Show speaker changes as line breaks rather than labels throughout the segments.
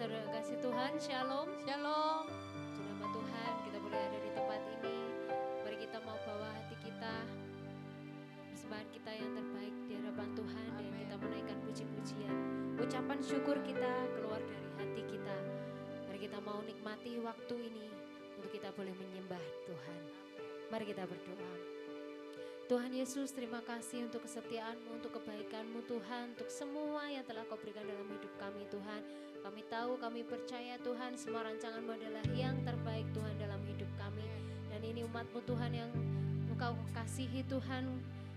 saudara kasih Tuhan, shalom.
Shalom.
Puji nama Tuhan, kita boleh ada di tempat ini. Mari kita mau bawa hati kita, persembahan kita yang terbaik di hadapan Tuhan. Dan kita menaikkan puji-pujian, ucapan syukur kita keluar dari hati kita. Mari kita mau nikmati waktu ini untuk kita boleh menyembah Tuhan. Mari kita berdoa. Tuhan Yesus, terima kasih untuk kesetiaan-Mu, untuk kebaikan-Mu Tuhan, untuk semua yang telah Kau berikan dalam hidup kami Tuhan. Kami tahu, kami percaya Tuhan, semua rancangan-Mu adalah yang terbaik Tuhan dalam hidup kami. Dan ini umat-Mu Tuhan yang Engkau kasihi Tuhan.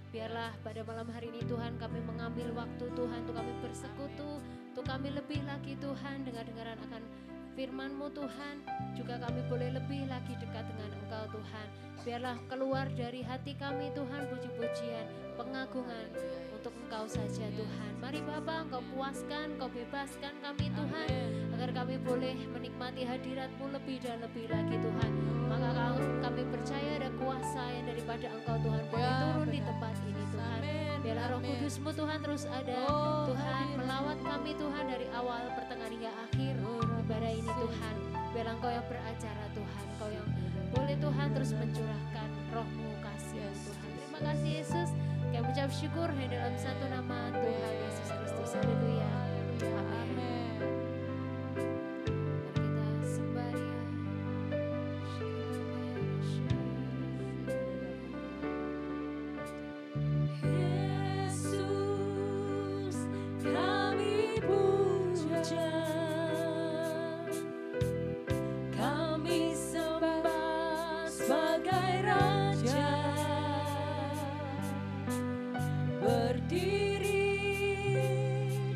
Biarlah pada malam hari ini Tuhan kami mengambil waktu Tuhan untuk kami bersekutu, untuk kami lebih lagi Tuhan dengar-dengaran akan firman-Mu Tuhan. Juga kami boleh lebih lagi dekat dengan Engkau Tuhan. Biarlah keluar dari hati kami Tuhan puji-pujian, pengagungan untuk Engkau saja Tuhan. Mari Bapa, Engkau puaskan, Engkau bebaskan kami Tuhan, agar kami boleh menikmati hadirat-Mu lebih dan lebih lagi Tuhan. Maka kami percaya ada kuasa yang daripada Engkau Tuhan boleh turun di tempat ini Tuhan. Biarlah Roh Kudus-Mu Tuhan terus ada Tuhan, melawat kami Tuhan dari awal, pertengahan hingga akhir ibadah ini Tuhan. Biarlah Engkau yang beracara Tuhan, Engkau yang boleh Tuhan terus mencurahkan Roh-Mu kasih Tuhan. Terima kasih Yesus. Kami ucap syukur hanya dalam satu nama Tuhan Yesus Kristus. Haleluya. Amin. Mari kita sembah Dia. Yesus, kami puja. Kami sembah sebagai Raja, berdiri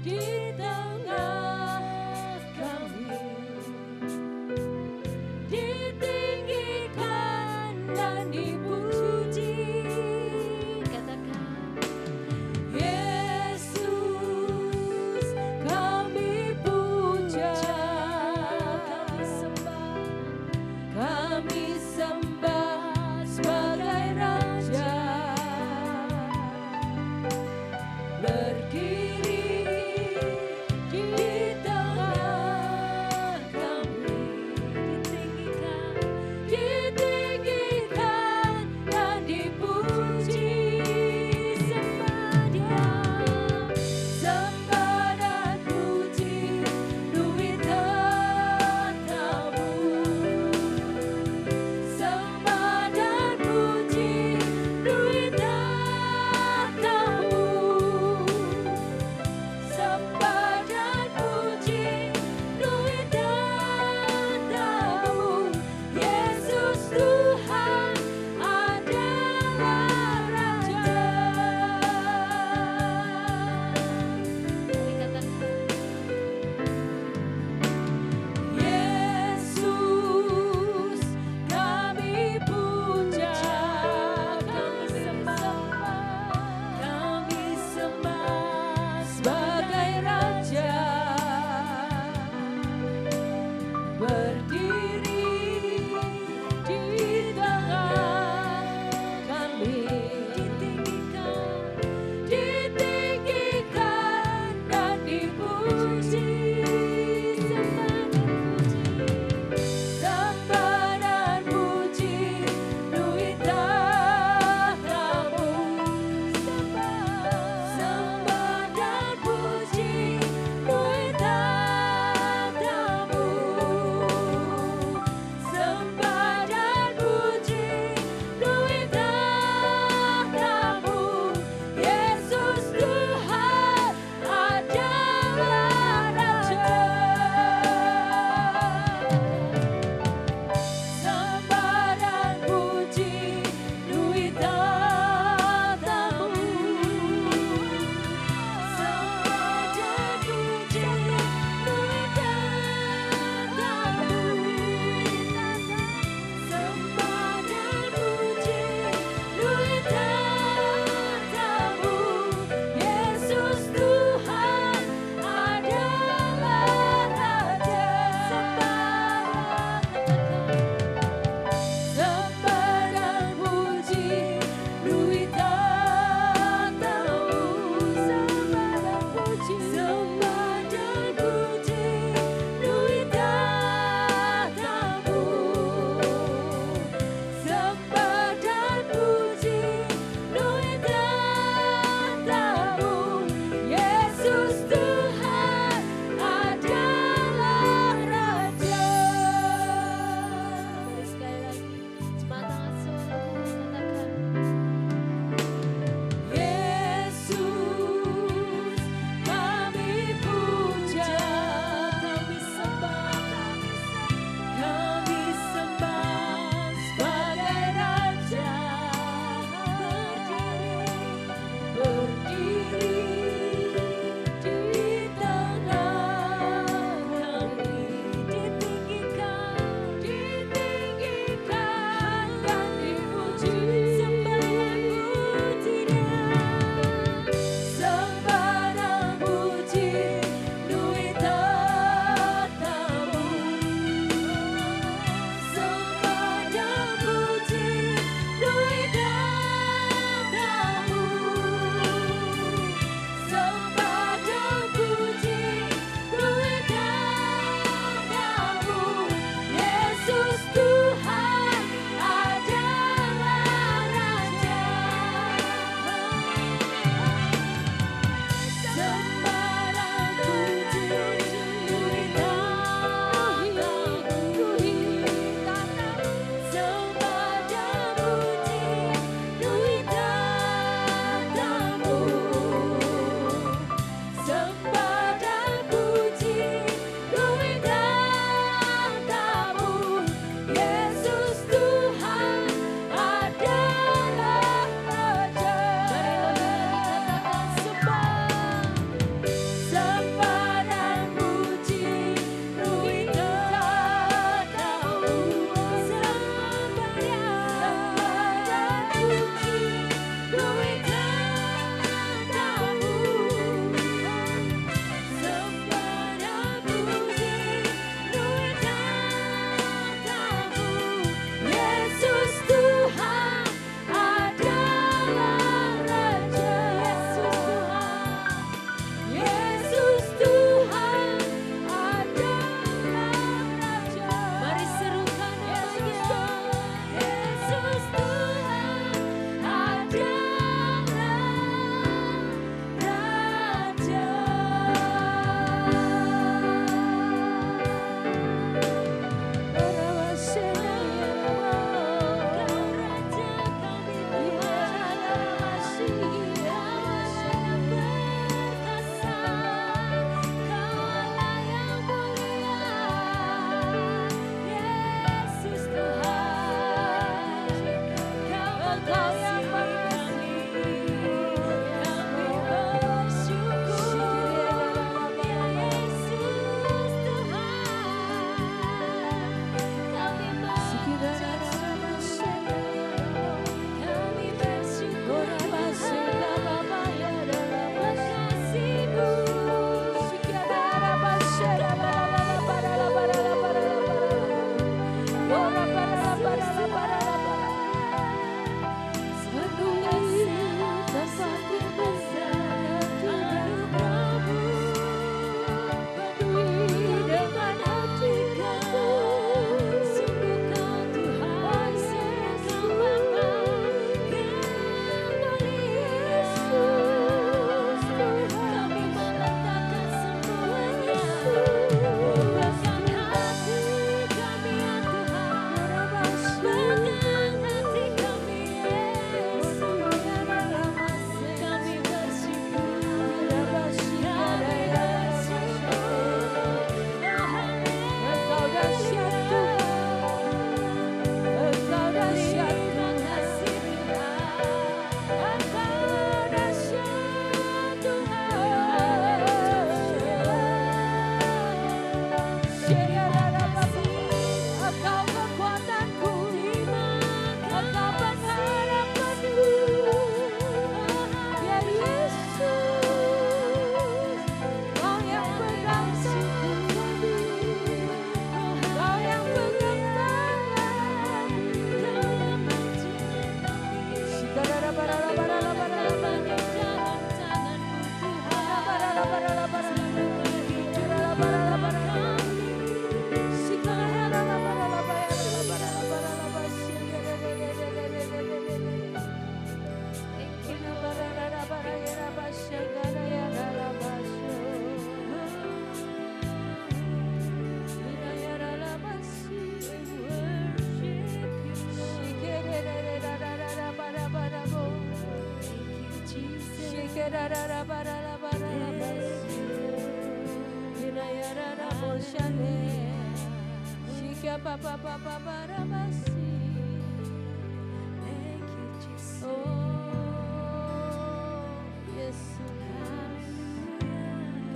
di tengah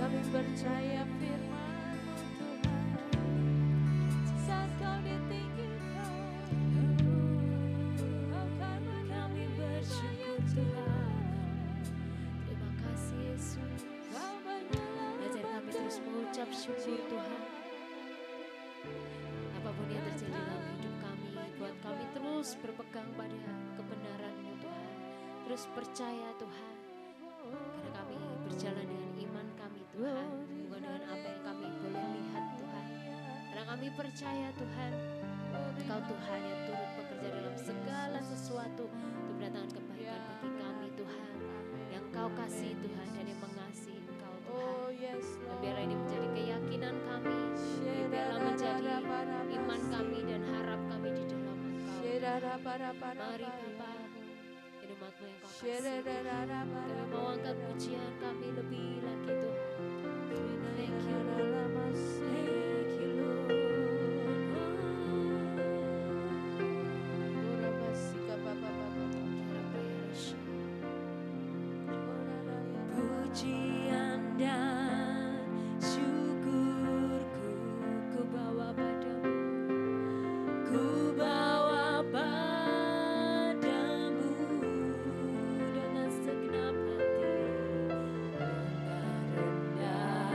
Kami percaya firman-Mu Tuhan, saat Kau ditinggikan, kami bersyukur Tuhan.
Terima kasih Yesus. Ajar kami terus mengucap syukur Tuhan. Apapun yang terjadi dalam hidup kami, buat kami terus berpegang pada kebenaran-Mu Tuhan. Terus percaya Tuhan. Karena kami berjalan dengan iman kami Tuhan, bukan dengan apa yang kami boleh lihat Tuhan. Karena kami percaya Tuhan, Engkau Tuhan yang turut bekerja dalam segala sesuatu untuk mendatangkan kebaikan bagi kami Tuhan. Yang Engkau kasih Tuhan dan yang mengasihi Engkau Tuhan. Dan biarlah ini menjadi keyakinan kami, biarlah menjadi iman kami dan harap kami di dalam Engkau. Mari Bapa, umat-Mu yang Kau kasih Tuhan. Kami mau angkat pujian kami lebih lagi Tuhan. Thank you Lord. Thank you Lord.
Pujian dan syukurku ku bawa padamu, ku bawa padamu dengan segenap hati, dengan rendah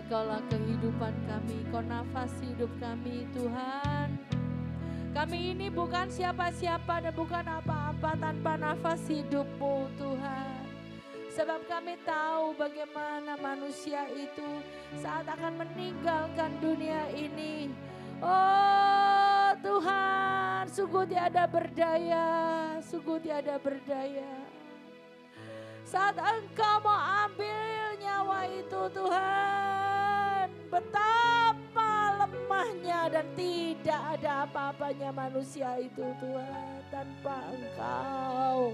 Kaulah kehidupan kami, Kau nafas hidup kami Tuhan. Kami ini bukan siapa-siapa dan bukan apa-apa tanpa nafas hidup-Mu Tuhan. Sebab kami tahu bagaimana manusia itu saat akan meninggalkan dunia ini. Oh Tuhan, sungguh tiada berdaya, sungguh tiada berdaya. Saat Engkau mau ambil nyawa itu Tuhan, betapa lemahnya dan tidak ada apa-apanya manusia itu Tuhan tanpa Engkau.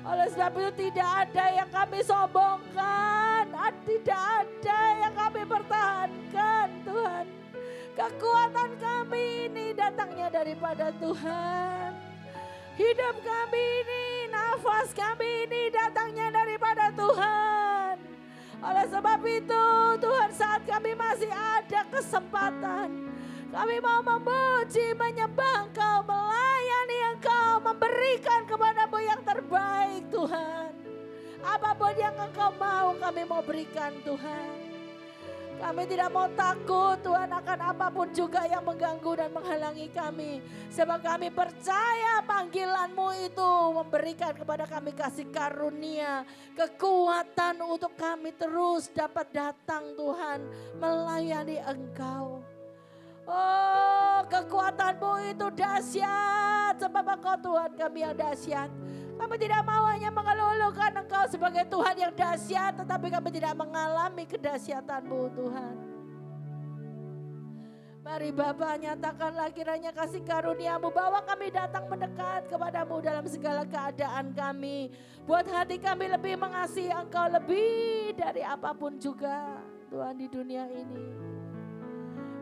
Oleh sebab itu tidak ada yang kami sombongkan, tidak ada yang kami pertahankan Tuhan. Kekuatan kami ini datangnya daripada Tuhan. Hidup kami ini, nafas kami ini datangnya daripada Tuhan. Oleh sebab itu Tuhan, saat kami masih ada kesempatan, kami mau memuji, menyembah Engkau, melayani Engkau, memberikan kepada-Mu yang terbaik Tuhan. Apapun yang Engkau mau, kami mau berikan Tuhan. Kami tidak mau takut Tuhan akan apapun juga yang mengganggu dan menghalangi kami. Sebab kami percaya panggilan-Mu itu memberikan kepada kami kasih karunia, kekuatan untuk kami terus dapat datang Tuhan melayani Engkau. Oh, kekuatan-Mu itu dahsyat, sebab Engkau Tuhan kami yang dahsyat. Kami tidak mau hanya mengeluhkan Engkau sebagai Tuhan yang dahsyat, tetapi kami tidak mengalami kedahsyatan-Mu Tuhan. Mari Bapa, nyatakanlah kiranya kasih karunia-Mu, bahwa kami datang mendekat kepada-Mu dalam segala keadaan kami. Buat hati kami lebih mengasihi Engkau lebih dari apapun juga Tuhan di dunia ini.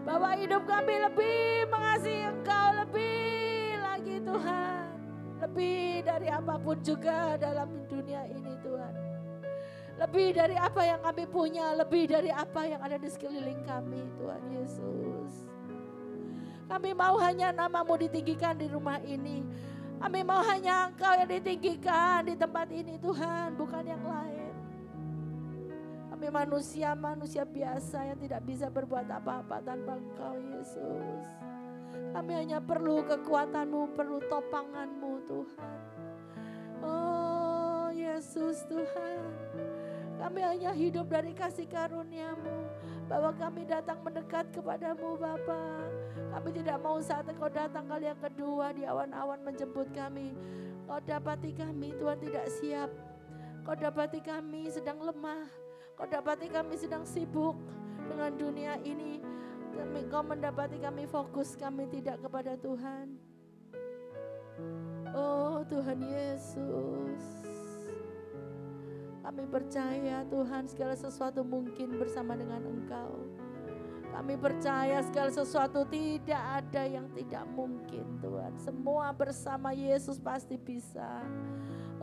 Bahwa hidup kami lebih mengasihi Engkau lebih lagi Tuhan. Lebih dari apapun juga dalam dunia ini Tuhan. Lebih dari apa yang kami punya, lebih dari apa yang ada di sekeliling kami Tuhan Yesus. Kami mau hanya nama-Mu ditinggikan di rumah ini. Kami mau hanya Engkau yang ditinggikan di tempat ini Tuhan, bukan yang lain. Kami manusia biasa yang tidak bisa berbuat apa-apa tanpa Engkau Yesus. Kami hanya perlu kekuatan-Mu, perlu topangan-Mu Tuhan. Oh Yesus Tuhan, kami hanya hidup dari kasih karunia-Mu, bahwa kami datang mendekat kepada-Mu Bapa. Kami tidak mau saat Engkau datang kali yang kedua di awan-awan menjemput kami. Kau dapati kami Tuhan tidak siap. Kau dapati kami sedang lemah. Kau dapati kami sedang sibuk dengan dunia ini. Kau mendapati kami fokus kami tidak kepada Tuhan. Oh Tuhan Yesus, kami percaya Tuhan segala sesuatu mungkin bersama dengan Engkau. Kami percaya segala sesuatu tidak ada yang tidak mungkin Tuhan. Semua bersama Yesus pasti bisa.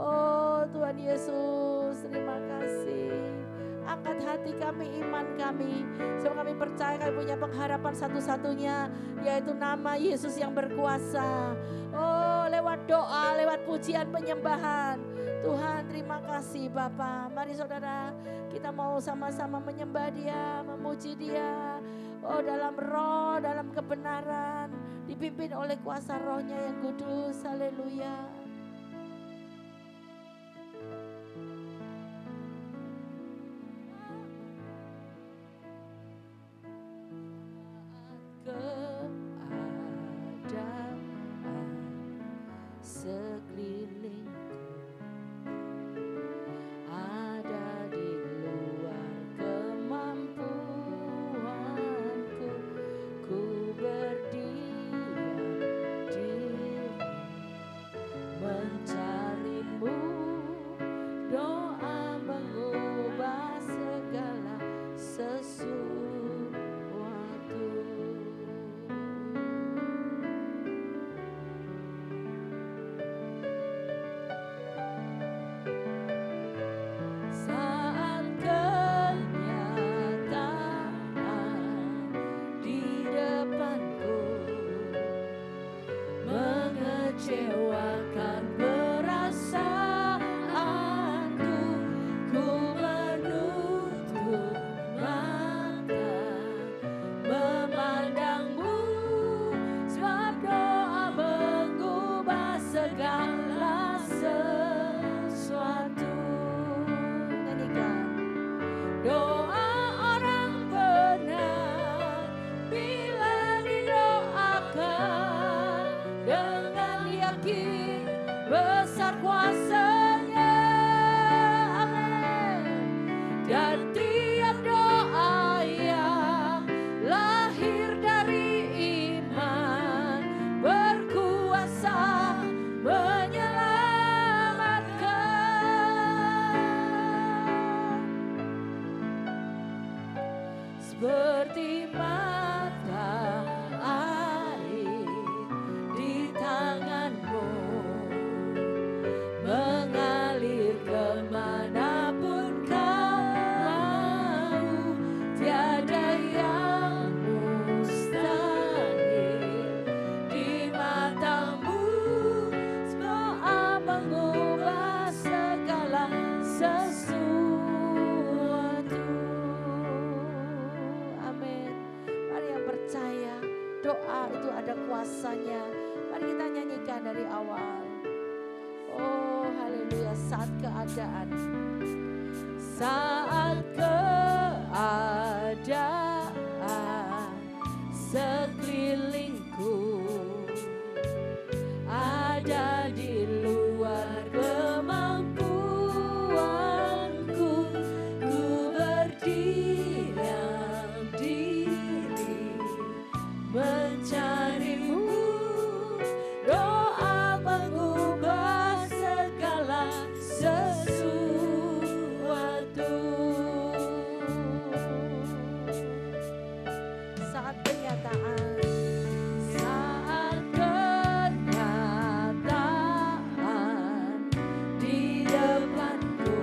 Oh Tuhan Yesus, terima kasih. Angkat hati kami, iman kami. Sebab kami percaya kami punya pengharapan satu-satunya, yaitu nama Yesus yang berkuasa. Oh, lewat doa, lewat pujian penyembahan. Tuhan terima kasih Bapa. Mari saudara, kita mau sama-sama menyembah Dia, memuji Dia. Oh, dalam roh, dalam kebenaran, dipimpin oleh kuasa rohnya yang kudus. Haleluya. kuasanya. Amin. Dan tiap doa yang lahir dari iman berkuasa menyelamatkan. Seperti mata air di tanganmu, mengalir kemanapun kau mau. Tiada yang mustahil di matamu. Doa mengubah segala sesuatu. Amin. Mari yang percaya doa itu ada kuasanya. Mari kita nyanyikan dari awal. Oh haleluya. Saat keadaan sekelilingku ada di luar kemampuanku, ku berdiam diri mencarimu. Doa mengubah segala sesuatu. Saat kenyataan di depanku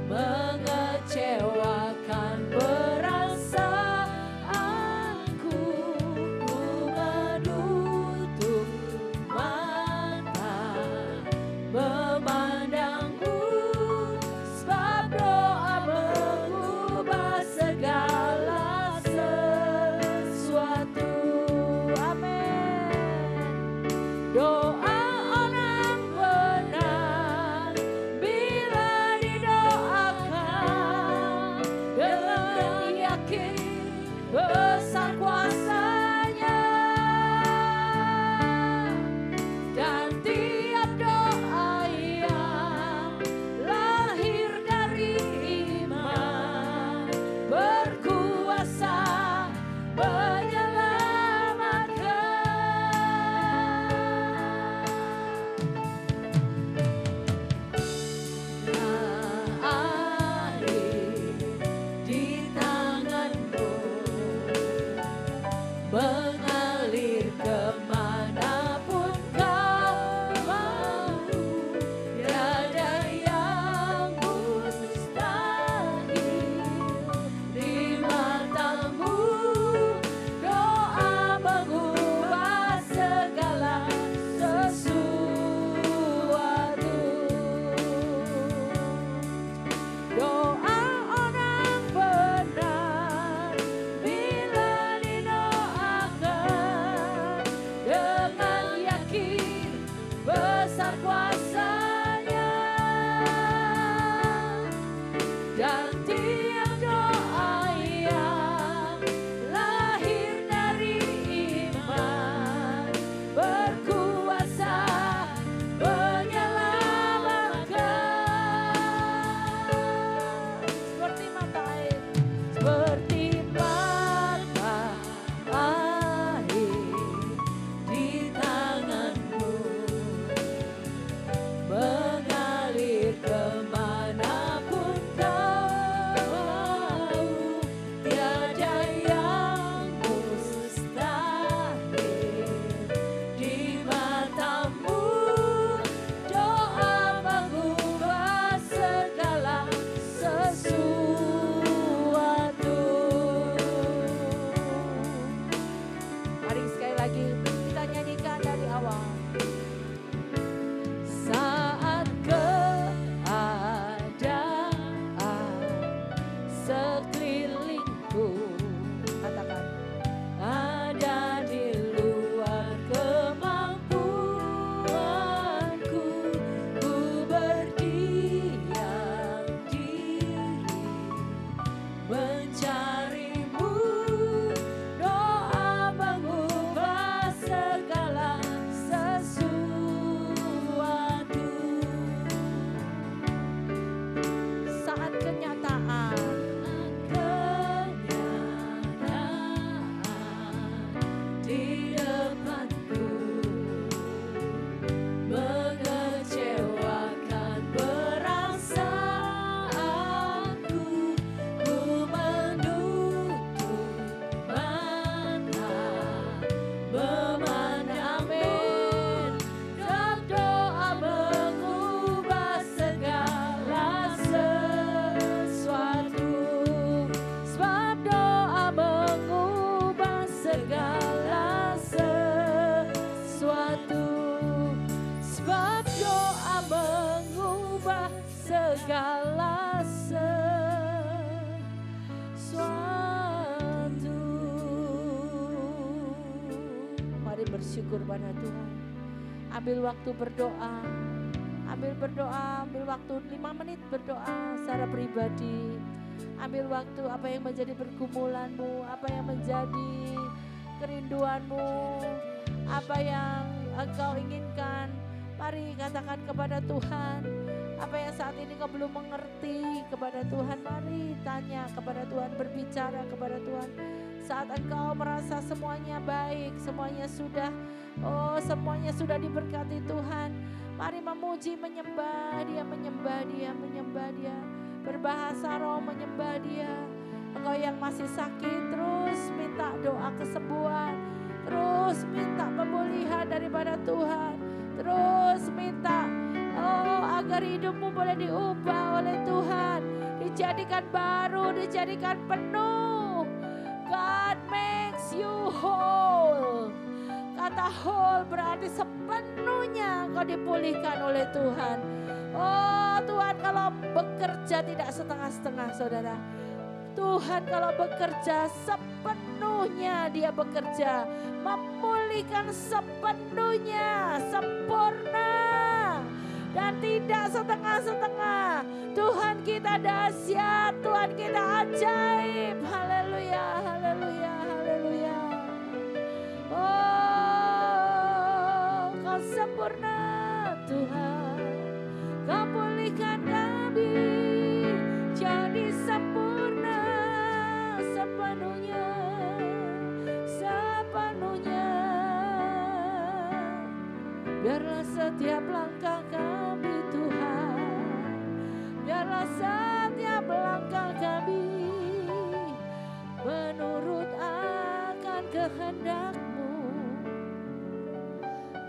mengecewakan perasaanku, ku menutup mata memandangmu, sebab doa mengubah segala sesuatu. Amin. Doa orang benar bila didoakan dengan yakin besar kuasanya. Dan tiap doa yang lahir dari iman berkuasa mengalir kemanapun kau mau. Tiada yang mustahil di matamu. Doa mengubah segala sesuatu. Doa orang benar bila didoakan dengan yakin besar kuasanya. Dan tiap doa yang lahir dari iman berkuasa menyelamatkan. Seperti mata air, seperti mata air di tanganmu, segala sesuatu. Mari bersyukur pada Tuhan. Ambil waktu berdoa. Ambil waktu 5 menit berdoa secara pribadi. Ambil waktu apa yang menjadi pergumulanmu, apa yang menjadi kerinduanmu, apa yang engkau inginkan. Mari katakan kepada Tuhan, apa yang saat ini kau belum mengerti kepada Tuhan. Mari tanya kepada Tuhan, berbicara kepada Tuhan. Saat engkau merasa semuanya baik, semuanya sudah diberkati Tuhan. Mari memuji, menyembah Dia. Berbahasa roh, menyembah Dia. Engkau yang masih sakit, terus minta doa kesembuhan. Terus minta pemulihan daripada Tuhan. Terus minta agar hidupmu boleh diubah oleh Tuhan. Dijadikan baru, dijadikan penuh. God makes you whole. Kata whole berarti sepenuhnya kau dipulihkan oleh Tuhan. Oh Tuhan, kalau bekerja tidak setengah-setengah saudara. Tuhan kalau bekerja sepenuhnya Dia bekerja. Memulihkan sepenuhnya, sempurna. Dan tidak setengah-setengah. Tuhan kita dahsyat, Tuhan kita ajaib. Haleluya, haleluya, haleluya. Oh, Kau sempurna Tuhan. Kau pulihkan kami jadi sempurna sepenuhnya, sepenuhnya. Biarlah setiap langkah kami Tuhan, biarlah setiap langkah kami menurut akan kehendak-Mu,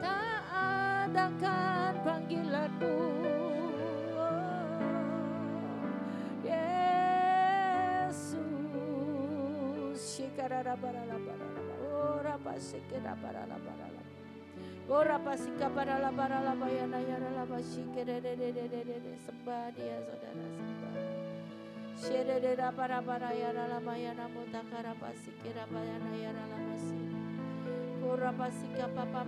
taat akan panggilan-Mu. Ora pasika para la bayana yara la basike de sembah Dia saudara, sembah. Shere de para yara la bayana mutakara pasike ra bayana yara la masih. Ora pasika papa.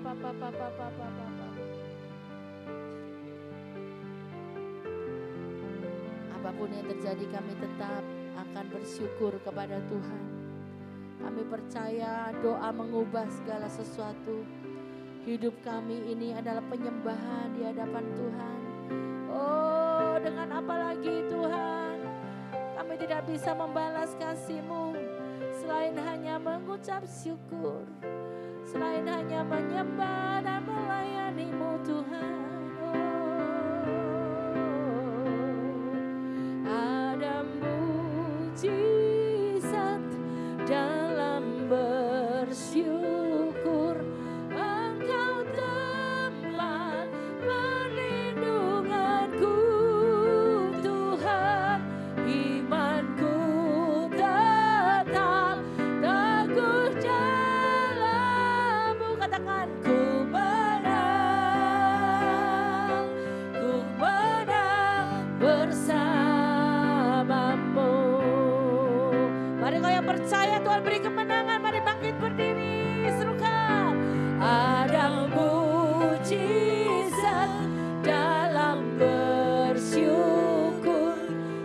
Apapun yang terjadi kami tetap akan bersyukur kepada Tuhan. Kami percaya doa mengubah segala sesuatu. Hidup kami ini adalah penyembahan di hadapan Tuhan. Oh, dengan apa lagi Tuhan? Kami tidak bisa membalas kasih-Mu selain hanya mengucap syukur, selain hanya menyembah dan melayani-Mu Tuhan. Ada mujizat dalam bersyukur. Engkau tempat perlindunganku Tuhan. Imanku tetap teguh dalam-Mu. Katakan ku menang bersama-Mu. Mari kau yang percaya Tuhan beri kemenangan, mari bangkit berdiri, serukan. Ada mujizat dalam bersyukur.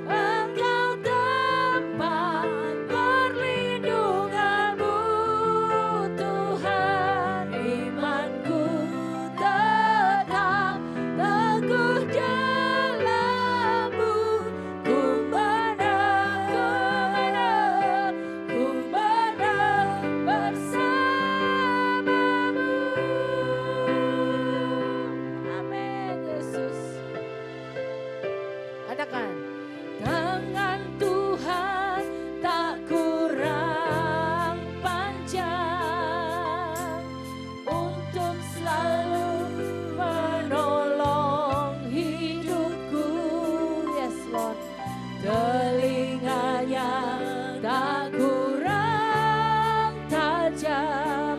Engkau tempat perlindungan-Mu Tuhan. Imanku tetap teguh dalam-Mu. Ku menang bersama-Mu. Amin Yesus. Katakan, tangan Tuhan tak kurang panjang untuk selalu menolong hidupku. Yes Lord. Telinganya tak kurang tajam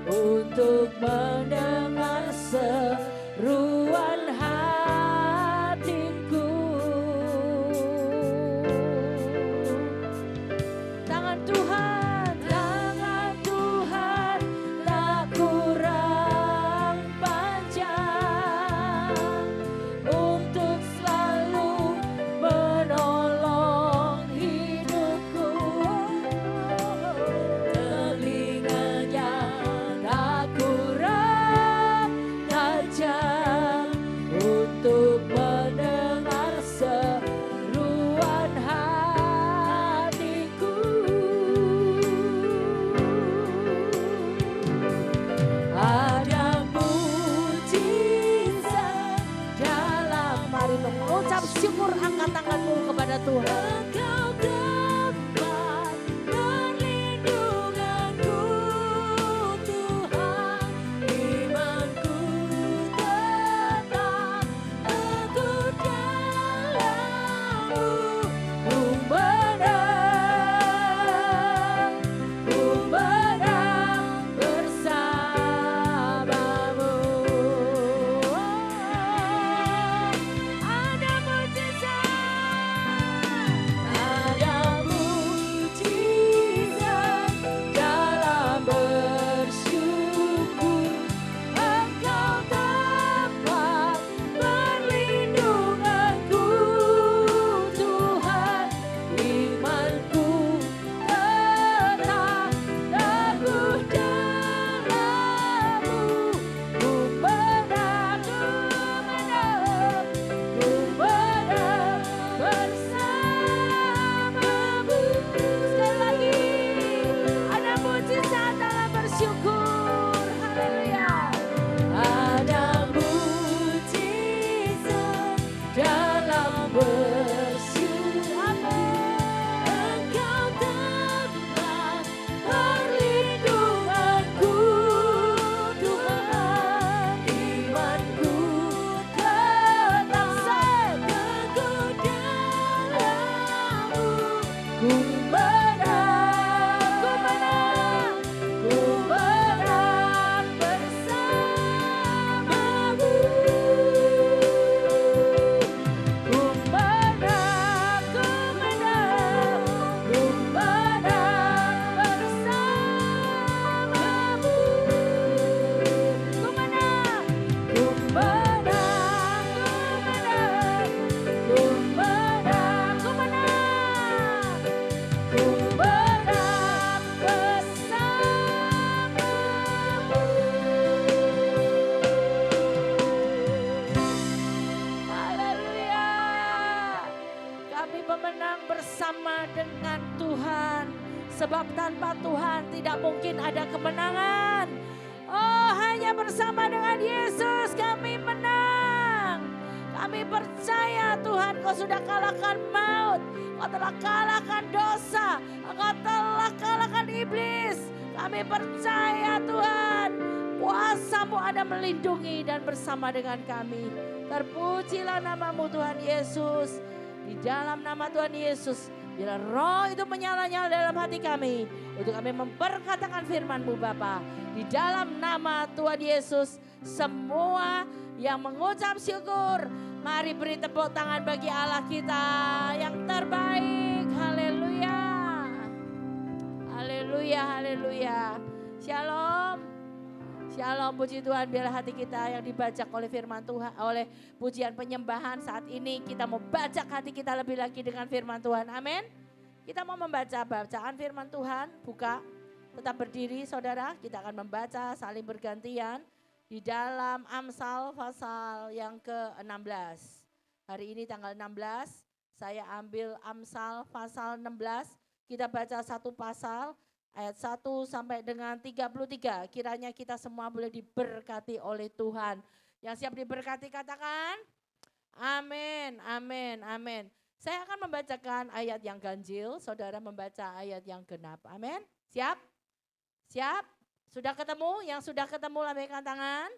untuk mendengar seruan hatiku. mengucap syukur, angkat tanganmu kepada Tuhan.
Engkau tempat perlindunganku, Tuhan. Imanku tetap teguh dalam-Mu. Ku menang bersamamu. Ada mujizat dalam bersyukur. Engkau tempat perlindunganku, Tuhan. Imanku tetap teguh dalam-Mu. Ku menang bersamamu. Sekali lagi, ada mujizat dalam bersyukur. Haleluya. Ada mujizat dalam bersyukur. Engkau tempat perlindunganku, Tuhan. Imanku tetap teguh dalam-Mu. Ku menang bersamamu. Ku menang bersamamu. Ku menang bersamamu. Haleluya. Kami pemenang bersama dengan Tuhan. Sebab tanpa Tuhan tidak mungkin ada kemenangan. Oh, hanya bersama dengan Yesus kami menang. Kami percaya Tuhan, Kau sudah kalahkan maut. Kau telah kalahkan dosa. Kau telah kalahkan iblis. Kami percaya Tuhan, kuasa-Mu ada melindungi dan bersama dengan kami. Terpujilah nama-Mu Tuhan Yesus. Di dalam nama Tuhan Yesus, bila roh itu menyala-nyala dalam hati kami, untuk kami memperkatakan firman-Mu Bapa. Di dalam nama Tuhan Yesus, semua yang mengucap syukur, mari beri tepuk tangan bagi Allah kita yang terbaik. Haleluya. Haleluya, haleluya. Shalom. Shalom, puji Tuhan, biarlah hati kita yang dibajak oleh firman Tuhan, oleh pujian penyembahan saat ini, kita mau bajak hati kita lebih lagi dengan firman Tuhan. Amin. Kita mau membaca bacaan firman Tuhan, buka, tetap berdiri saudara, kita akan membaca saling bergantian di dalam Amsal pasal yang ke-16. Hari ini tanggal 16, saya ambil Amsal pasal 16, kita baca satu pasal, ayat 1 sampai dengan 33. Kiranya kita semua boleh diberkati oleh Tuhan. Yang siap diberkati katakan amin, amin, amin. Saya akan membacakan ayat yang ganjil, saudara membaca ayat yang genap. Amin. Siap? Siap? Sudah ketemu? Yang sudah ketemu lambaikan tangan.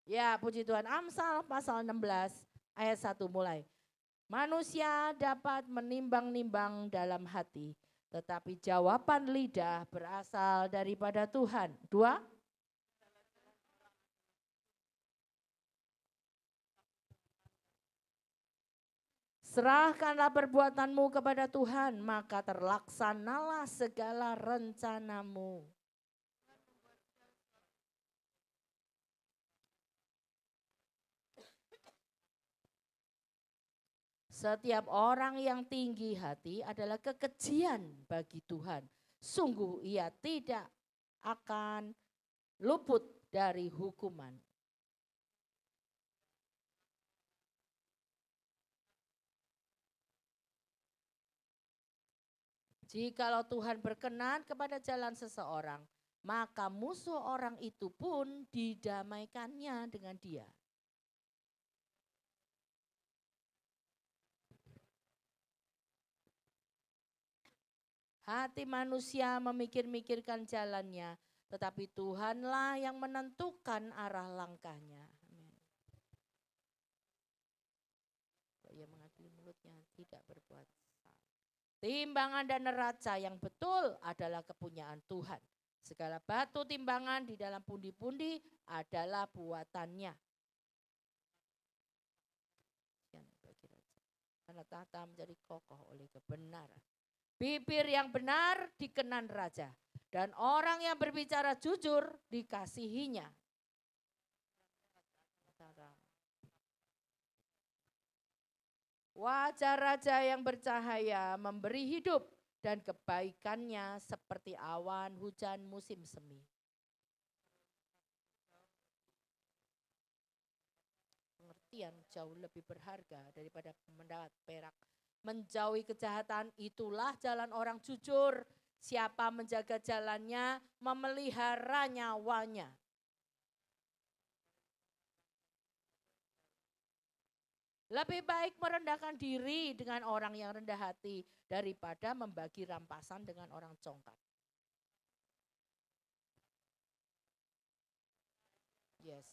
Ya, puji Tuhan. Amsal pasal 16 ayat 1 mulai. Manusia dapat menimbang-nimbang dalam hati, tetapi jawaban lidah berasal daripada Tuhan. 2. Serahkanlah perbuatanmu kepada Tuhan, maka terlaksanalah segala rencanamu. Setiap orang yang tinggi hati adalah kekejian bagi Tuhan. Sungguh ia tidak akan luput dari hukuman. Jikalau Tuhan berkenan kepada jalan seseorang, maka musuh orang itu pun didamaikannya dengan dia. Hati manusia memikir-mikirkan jalannya, tetapi Tuhanlah yang menentukan arah langkahnya. Amin. Ia mengadili mulutnya tidak berbuat salah. Timbangan dan neraca yang betul adalah kepunyaan Tuhan. Segala batu timbangan di dalam pundi-pundi adalah buatannya. Karena tahta menjadi kokoh oleh kebenaran. Bibir yang benar dikenan raja, dan orang yang berbicara jujur dikasihinya. Wajah raja yang bercahaya memberi hidup, dan kebaikannya seperti awan hujan musim semi. Pengertian jauh lebih berharga daripada mendapat perak. Menjauhi kejahatan itulah jalan orang jujur. Siapa menjaga jalannya, memelihara nyawanya. Lebih baik merendahkan diri dengan orang yang rendah hati daripada membagi rampasan dengan orang congkak. Yes.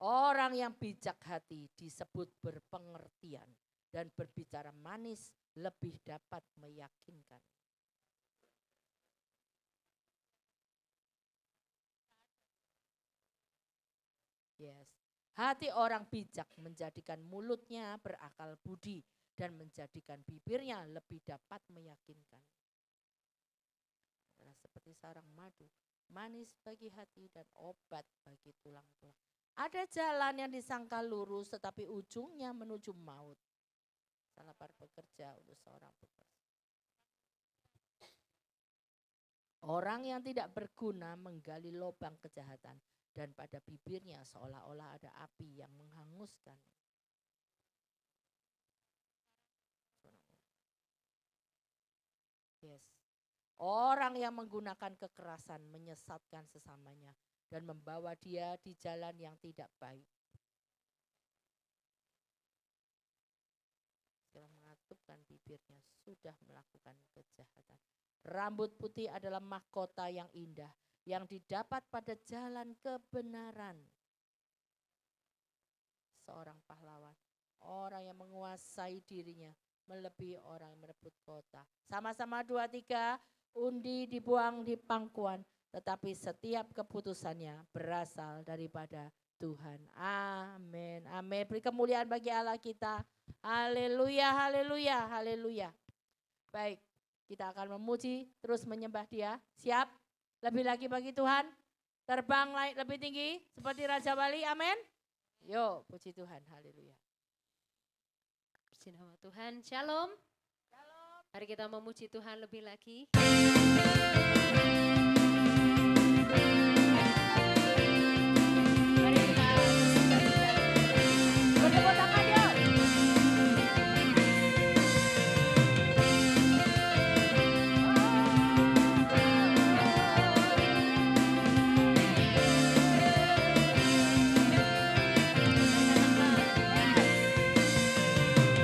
Orang yang bijak hati disebut berpengertian dan berbicara manis lebih dapat meyakinkan. Yes. Hati orang bijak menjadikan mulutnya berakal budi dan menjadikan bibirnya lebih dapat meyakinkan. Adalah seperti sarang madu, manis bagi hati dan obat bagi tulang-tulang. Ada jalan yang disangka lurus tetapi ujungnya menuju maut. Salah bekerja untuk seorang pekerja. Orang yang tidak berguna menggali lubang kejahatan dan pada bibirnya seolah-olah ada api yang menghanguskan. Yes. Orang yang menggunakan kekerasan menyesatkan sesamanya dan membawa dia di jalan yang tidak baik. Setelah mengatupkan bibirnya sudah melakukan kejahatan. Rambut putih adalah mahkota yang indah yang didapat pada jalan kebenaran. Seorang pahlawan, orang yang menguasai dirinya melebihi orang yang merebut kota. Sama-sama 2, 3, undi dibuang di pangkuan. Tetapi setiap keputusannya berasal daripada Tuhan. Amin. Amin. Beri kemuliaan bagi Allah kita. Haleluya, haleluya, haleluya. Baik, kita akan memuji, terus menyembah Dia. Siap? Lebih lagi bagi Tuhan. Terbang naik lebih tinggi seperti Raja Wali. Amin. Yuk, puji Tuhan. Haleluya.
Puji nama Tuhan. Shalom. Shalom. Mari kita memuji Tuhan lebih lagi.
Mari kita bertepuk tangan yuk.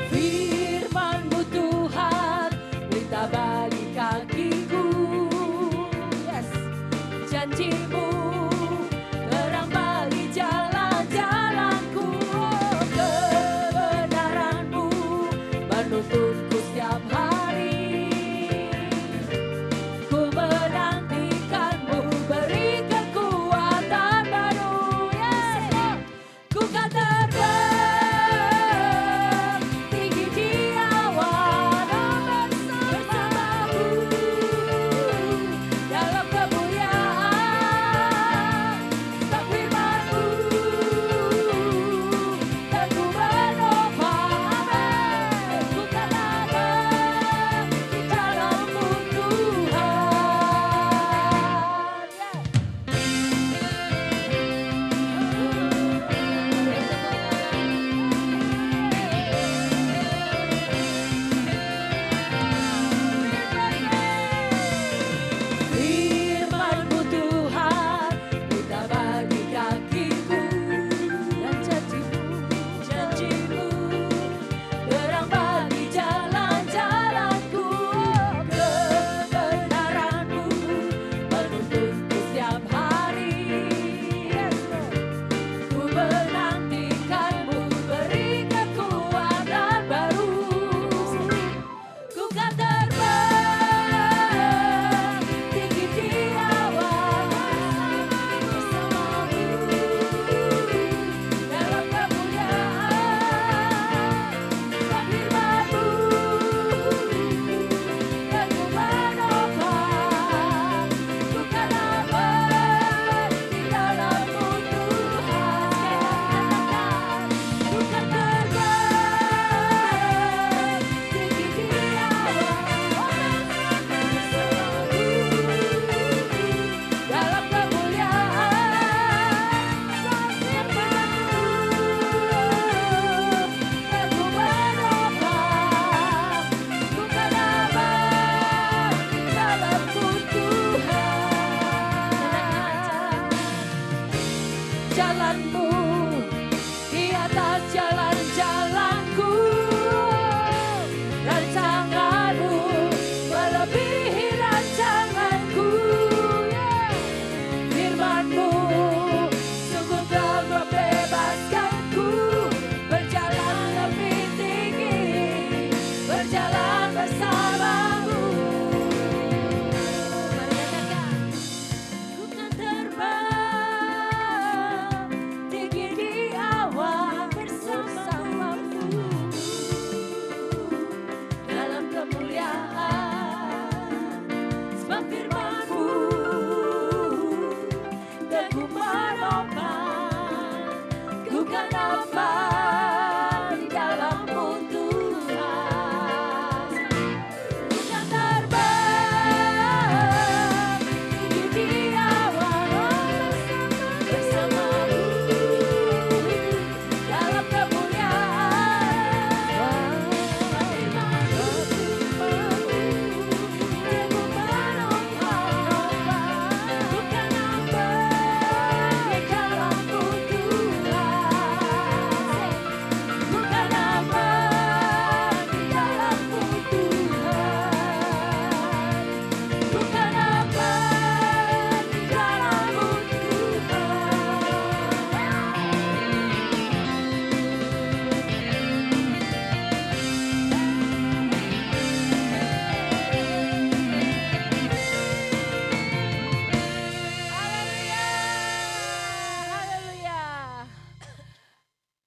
Firman-Mu Tuhan, berita bagi kakiku. Yes. Janji-Mu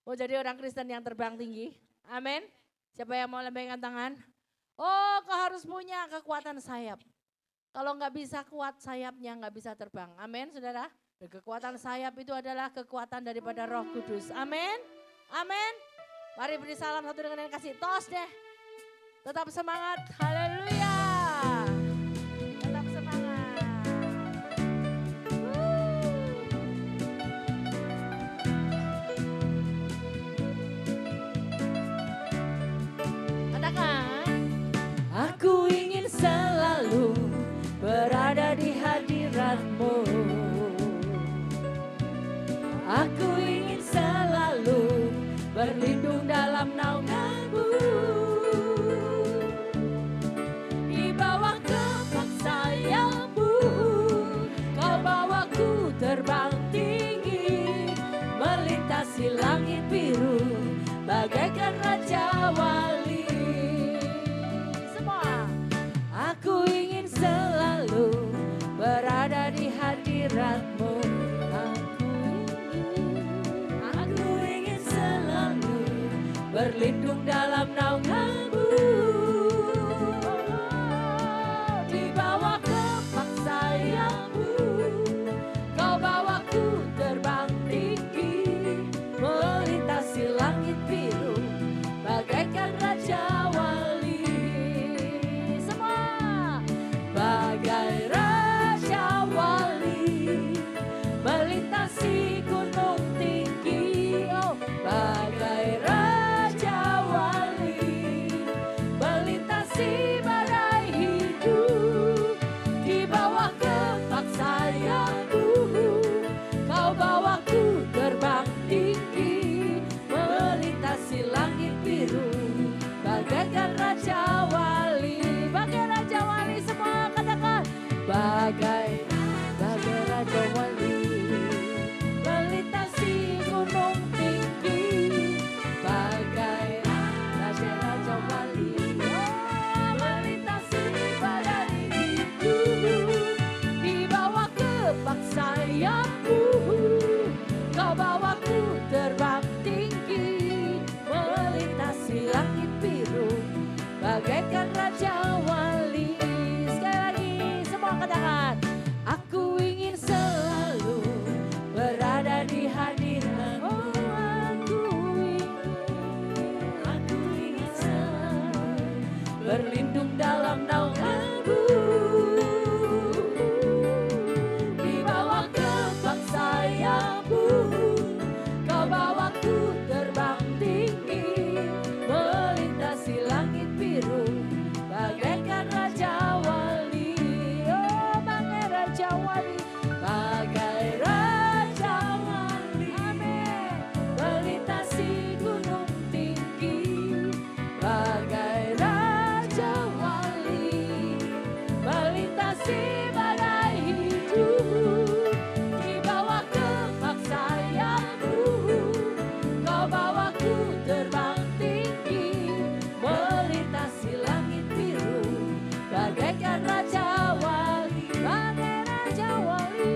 Mau jadi orang Kristen yang terbang tinggi? Amin. Siapa yang mau lambaikan tangan? Oh, kau harus punya kekuatan sayap. Kalau nggak bisa kuat sayapnya nggak bisa terbang. Amin, saudara. Dan kekuatan sayap itu adalah kekuatan daripada Roh Kudus. Amin. Amin. Mari beri salam satu dengan yang kasih. Tos deh. Tetap semangat. Haleluya. Tetap semangat. Katakan. Aku ingin selalu berada di hadirat-Mu. Aku ingin selalu berlindung dalam naungan-Mu. Di bawah kepak sayap-Mu, Kau bawaku terbang tinggi, melintasi langit biru, bagaikan Raja Wali. Semua. Aku ingin selalu berada di hadirat-Mu. Aku ingin selalu berlindung dalam naungan-Mu. Di bawah kepak sayap-Mu, Kau bawaku terbang tinggi, melintasi langit biru, bagaikan Raja Wali. Semua. Bagai Raja Wali, melintasi gunung tinggi. Oh, bagai Raja Wali, melintasi badai hidup. Di bawah kepak sayap-Mu, Kau bawaku terbang tinggi, melintasi langit biru, bagaikan Raja Wali. Bagai Raja Wali, semua katakan. Bagai Raja Wali, melintasi gunung tinggi. Bagai Raja Wali, oh, melintasi badai hidup. Di bawah kepak sayap-Mu, Kau bawaku terbang tinggi, melintasi langit biru, bagaikan Raja Wali. Sekali lagi, semua katakan. Aku ingin selalu berada di hadirat-Mu. Aku ingin selalu berlindung dalam naungan-Mu. Di bawah kepak sayap-Mu, Kau bawaku terbang tinggi, melintasi langit biru, bagaikan Raja Wali. Oh, bagai Raja Wali, bagai Raja Wali. Amin. Melintasi gunung tinggi, bagai Raja Wali, melintasi badai hidup. Di bawah kepak sayap-Mu, Kau bawaku terbang tinggi, melintasi langit biru, bagaikan Raja Wali. Bagai Raja Wali,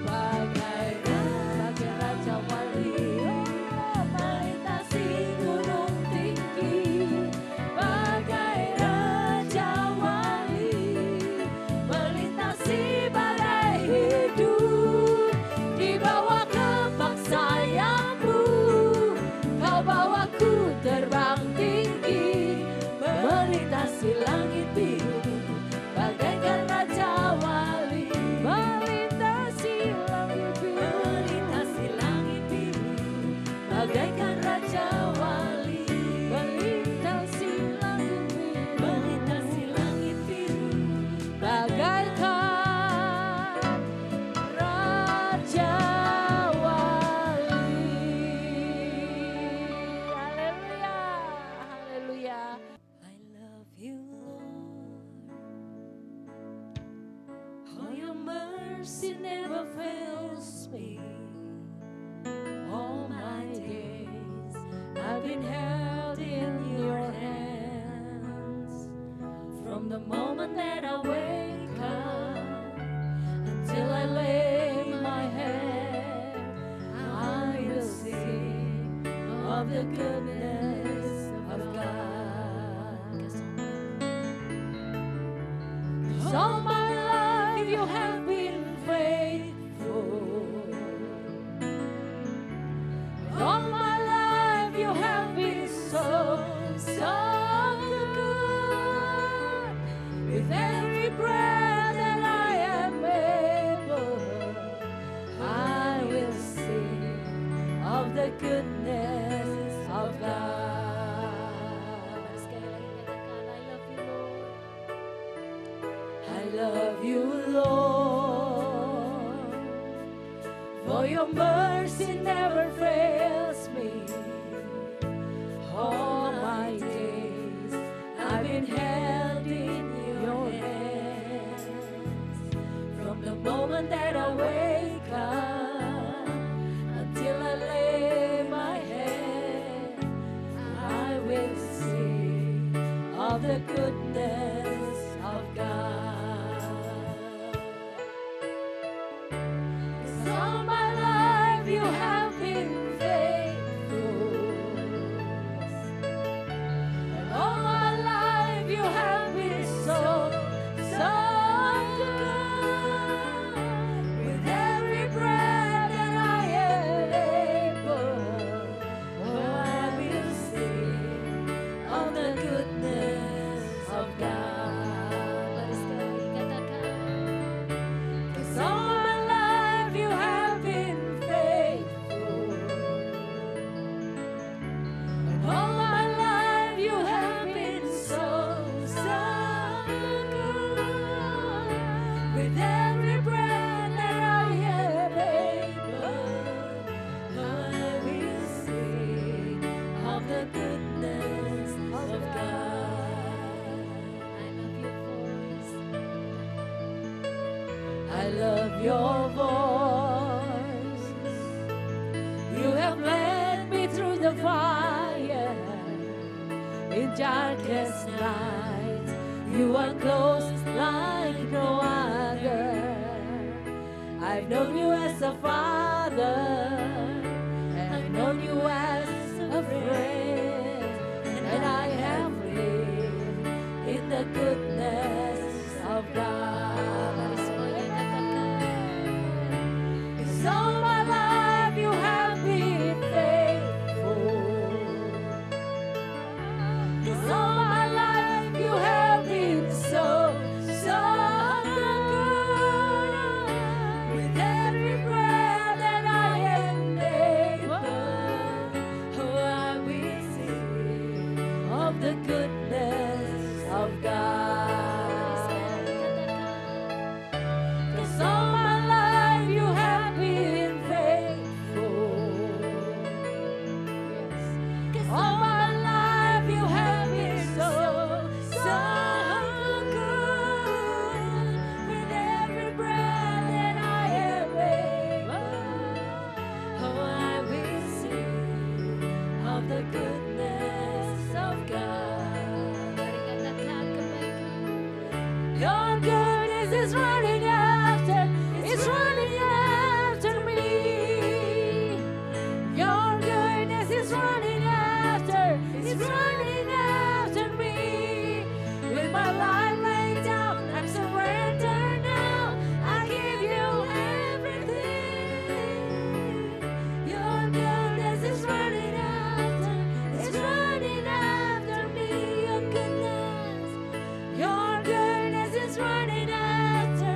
bagai Raja Wali, oh, melintasi gunung tinggi. Bagai Raja Wali, melintasi badai hidup. Di bawah kepak sayap-Mu, Kau bawaku terbang tinggi, melintasi langit biru, bagaikan Raja Wali. Melintasi langit biru, melintasi langit biru, bagaikan Raja Wali. Melintasi langit biru, melintasi langit biru, bagaikan Raja Wali. Haleluya, haleluya. I love you, Lord. Oh, your mercy never fails me. All my days I've been held in your hands. From the moment that I wake up until I lay my head, I will sing of the goodness of God. 'Cause all my life you have been faithful. All my life you have been so good. With every breath that I am able, I will sing of the goodness of God. Sekali lagi katakan, I love you, Lord. For your mercy never fails me. All my days I've been held in your hands. From the moment that I wake up until I lay my head, I will sing of the goodness of God. 'Cause all my life you have been faithful. And all my life you have been so good. With every breath that I am able, oh, I will sing of the goodness of God. Mari sekali katakan, 'cause all my life you have been faithful. And all my life you have been so good. With every breath that I am able, I will sing of the goodness of God. I love your voice. You have led me through the fire. In darkest night, you are close like no other. I've known you as a father, I've known you as a friend, and I have lived in the goodness of God. Mari semuanya katakan, 'cause all my life you have been faithful. 'Cause all my life you have been so good. With every breath that I am able, oh, I will sing of the goodness of God. 'Cause all my life you have been faithful. Yes. 'Cause all my life you have been so good. With every breath that I am able, oh, I will sing of the goodness of God. Mari katakan kebaikan. Your goodness is running after, it's running after me. Your goodness is running after, it's running after me. With my life laid down, I'm surrendered now. I give you everything. Your goodness is running after, it's running after me. Your goodness is running after,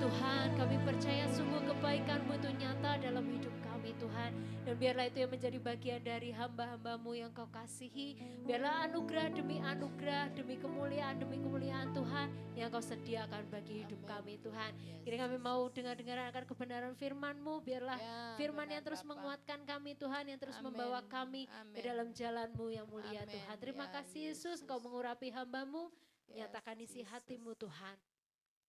Tuhan, kami percaya sungguh kebaikan-Mu itu nyata dalam hidup kami Tuhan. Dan biarlah itu yang menjadi bagian dari hamba-hamba-Mu yang Kau kasihi. Biarlah anugerah demi kemuliaan Tuhan yang Kau sediakan bagi hidup kami Tuhan. Kini kami mau dengar-dengar akan kebenaran firman-Mu. Biarlah firman yang terus menguatkan kami Tuhan, yang terus membawa kami ke dalam jalan-Mu yang mulia Tuhan. Terima kasih Yesus, Engkau mengurapi hamba-Mu. Nyatakan isi hati-Mu Tuhan.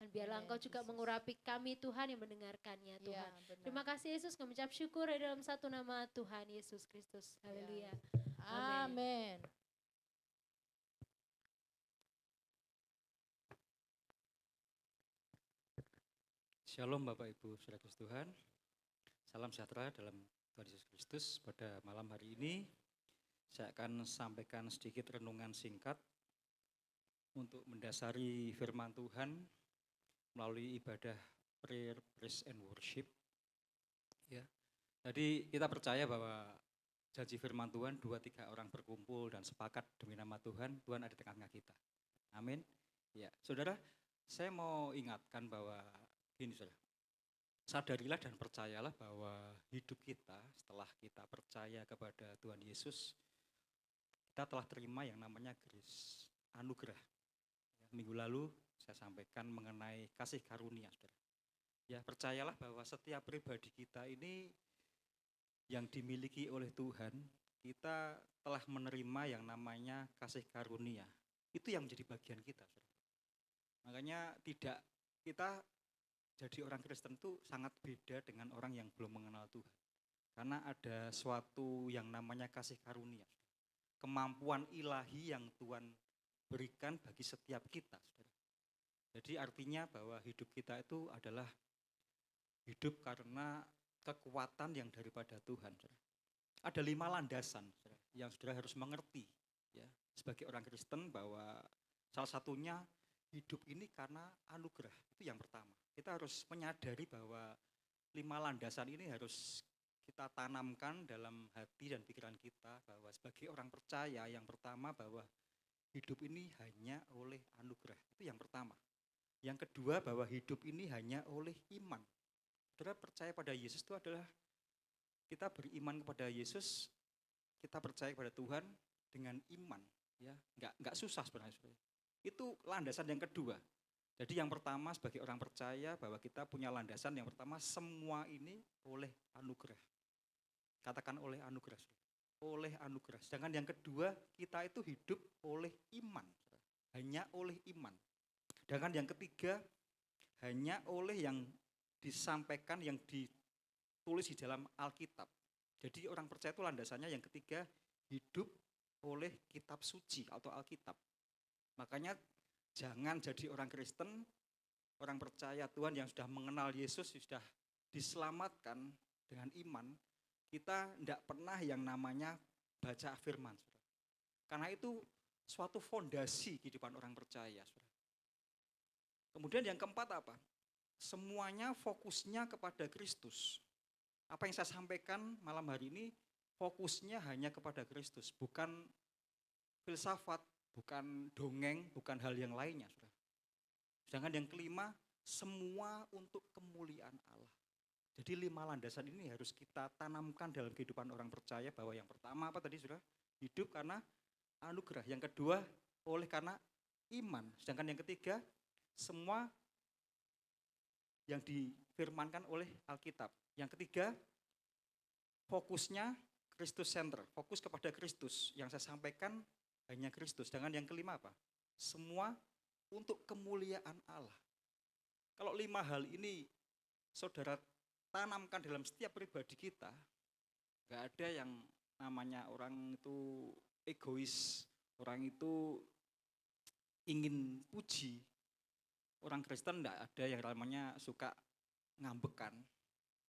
Dan biarlah Engkau juga mengurapi kami Tuhan yang mendengarkannya Tuhan. Terima kasih Yesus, kami ucap syukur di dalam satu nama Tuhan Yesus Kristus. Haleluya.
Amin.
Shalom Bapak Ibu Saudara Tuhan. Salam sejahtera dalam Tuhan Yesus Kristus. Pada malam hari ini saya akan sampaikan sedikit renungan singkat untuk mendasari firman Tuhan melalui ibadah prayer, praise and worship. Ya. Jadi kita percaya bahwa janji firman Tuhan 2-3 orang berkumpul dan sepakat demi nama Tuhan, Tuhan ada di tengah-tengah kita. Amin. Ya, Saudara, saya mau ingatkan bahwa gini Saudara. Sadarilah dan percayalah bahwa hidup kita setelah kita percaya kepada Tuhan Yesus, kita telah terima yang namanya grace, anugerah. Minggu lalu saya sampaikan mengenai kasih karunia, Saudara. Ya, percayalah bahwa setiap pribadi kita ini yang dimiliki oleh Tuhan, kita telah menerima yang namanya kasih karunia. Itu yang menjadi bagian kita, Saudara. Makanya kita jadi orang Kristen itu sangat beda dengan orang yang belum mengenal Tuhan. Karena ada suatu yang namanya kasih karunia. Kemampuan ilahi yang Tuhan berikan bagi setiap kita, Saudara. Jadi artinya bahwa hidup kita itu adalah hidup karena kekuatan yang daripada Tuhan, Saudara. Ada 5 landasan, Saudara, yang Saudara harus mengerti ya, sebagai orang Kristen bahwa salah satunya hidup ini karena anugerah. Itu yang pertama. Kita harus menyadari bahwa 5 landasan ini harus kita tanamkan dalam hati dan pikiran kita bahwa sebagai orang percaya yang pertama bahwa hidup ini hanya oleh anugerah. Itu yang pertama. Yang kedua bahwa hidup ini hanya oleh iman. Saudara percaya pada Yesus itu adalah kita beriman kepada Yesus, kita percaya kepada Tuhan dengan iman. Ya, enggak susah sebenarnya. Itu landasan yang kedua. Jadi yang pertama sebagai orang percaya bahwa kita punya landasan yang pertama semua ini oleh anugerah. Katakan oleh anugerah. Oleh anugerah. Sedangkan yang kedua kita itu hidup oleh iman. Hanya oleh iman. Sedangkan yang ketiga hanya oleh yang disampaikan, yang ditulis di dalam Alkitab. Jadi orang percaya itu landasannya yang ketiga hidup oleh kitab suci atau Alkitab. Makanya jangan jadi orang Kristen, orang percaya Tuhan yang sudah mengenal Yesus, sudah diselamatkan dengan iman, kita tidak pernah yang namanya baca firman. Karena itu suatu fondasi kehidupan orang percaya. Kemudian yang keempat apa? Semuanya fokusnya kepada Kristus. Apa yang saya sampaikan malam hari ini, fokusnya hanya kepada Kristus, bukan filsafat, bukan dongeng, bukan hal yang lainnya. Sedangkan yang kelima, semua untuk kemuliaan Allah. Jadi 5 landasan ini harus kita tanamkan dalam kehidupan orang percaya bahwa yang pertama apa tadi sudah? Hidup karena anugerah. Yang kedua, oleh karena iman. Sedangkan yang ketiga, semua yang difirmankan oleh Alkitab. Yang ketiga, fokusnya Kristus Center, fokus kepada Kristus. Yang saya sampaikan hanya Kristus. Sedangkan yang kelima apa? Semua untuk kemuliaan Allah. Kalau 5 hal ini saudara tanamkan dalam setiap pribadi kita, gak ada yang namanya orang itu egois, orang itu ingin puji. Orang Kristen enggak ada yang namanya suka ngambekan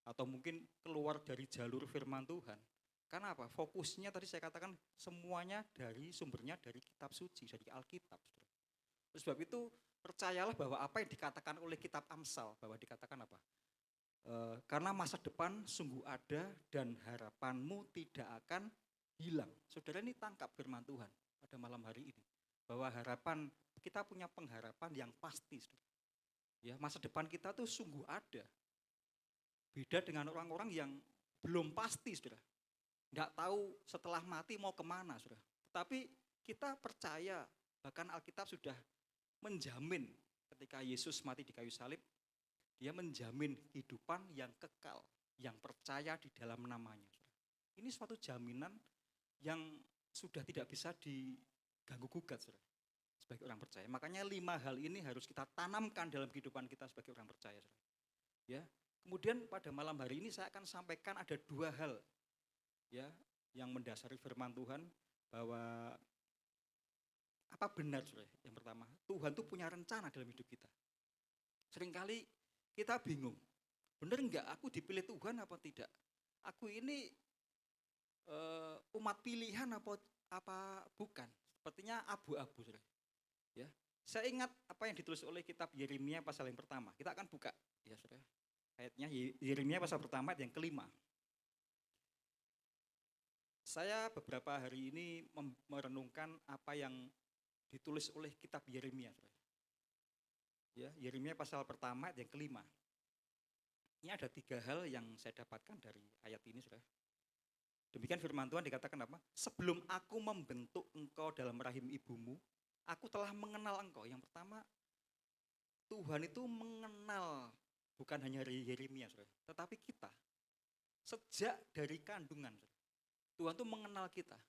atau mungkin keluar dari jalur firman Tuhan. Karena apa? Fokusnya tadi saya katakan semuanya dari sumbernya dari kitab suci, dari Alkitab. Oleh sebab itu percayalah bahwa apa yang dikatakan oleh kitab Amsal, bahwa dikatakan apa? Karena masa depan sungguh ada dan harapanmu tidak akan hilang. Saudara ini tangkap firman Tuhan pada malam hari ini. Bahwa harapan, kita punya pengharapan yang pasti. Ya, masa depan kita tuh sungguh ada. Beda dengan orang-orang yang belum pasti, saudara. Nggak tahu setelah mati mau kemana, saudara. Tetapi kita percaya, bahkan Alkitab sudah menjamin ketika Yesus mati di kayu salib, dia menjamin kehidupan yang kekal, yang percaya di dalam namanya. Saudara. Ini suatu jaminan yang sudah tidak bisa diganggu gugat, saudara, sebagai orang percaya. Makanya 5 hal ini harus kita tanamkan dalam kehidupan kita sebagai orang percaya, saudara. Ya. Kemudian pada malam hari ini saya akan sampaikan ada 2 hal ya yang mendasari firman Tuhan, bahwa apa benar, saudara. Yang pertama, Tuhan tuh punya rencana dalam hidup kita. Seringkali kita bingung, benar enggak aku dipilih Tuhan apa tidak? Aku ini umat pilihan apa bukan? Sepertinya abu-abu, saudara. Ya. Saya ingat apa yang ditulis oleh kitab Yeremia pasal yang pertama. Kita akan buka ya, saudara. Ayatnya Yeremia pasal pertama ayat yang kelima. Saya beberapa hari ini merenungkan apa yang ditulis oleh kitab Yeremia. Ya, Yeremia pasal pertama ayat yang kelima. Ini ada 3 hal yang saya dapatkan dari ayat ini, saudara. Demikian firman Tuhan dikatakan apa? Sebelum aku membentuk engkau dalam rahim ibumu, aku telah mengenal engkau. Yang pertama, Tuhan itu mengenal bukan hanya Yeremia, saudara, tetapi kita. Sejak dari kandungan, saudara. Tuhan itu mengenal kita.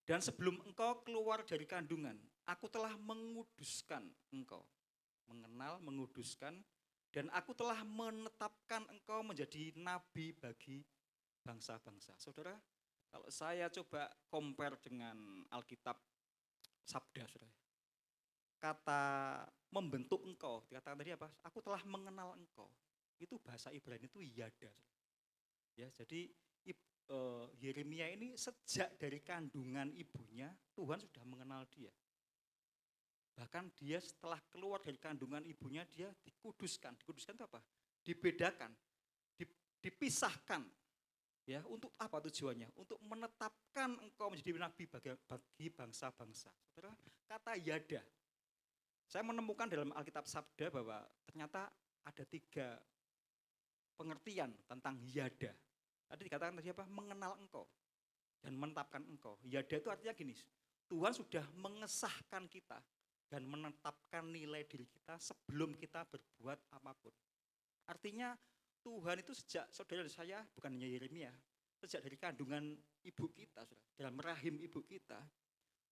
Dan sebelum engkau keluar dari kandungan, aku telah menguduskan engkau. Mengenal, menguduskan, dan aku telah menetapkan engkau menjadi nabi bagi bangsa-bangsa. Saudara, kalau saya coba compare dengan Alkitab Sabda, saudara. Kata membentuk engkau, dikatakan tadi apa? Aku telah mengenal engkau. Itu bahasa Ibrani itu yada. Ya, jadi Yeremia ini sejak dari kandungan ibunya, Tuhan sudah mengenal dia. Bahkan dia setelah keluar dari kandungan ibunya, dia dikuduskan. Dikuduskan itu apa? Dibedakan, dipisahkan. Ya, untuk apa tujuannya? Untuk menetapkan engkau menjadi nabi bagi bangsa-bangsa. Saudara, kata yada. Saya menemukan dalam Alkitab Sabda bahwa ternyata ada 3 pengertian tentang yada. Tadi dikatakan tadi apa? Mengenal engkau dan menetapkan engkau. Yada itu artinya gini, Tuhan sudah mengesahkan kita dan menetapkan nilai diri kita sebelum kita berbuat apapun. Artinya Tuhan itu sejak saudara saya, bukan hanya Yeremia, sejak dari kandungan ibu kita, saudara, dalam rahim ibu kita,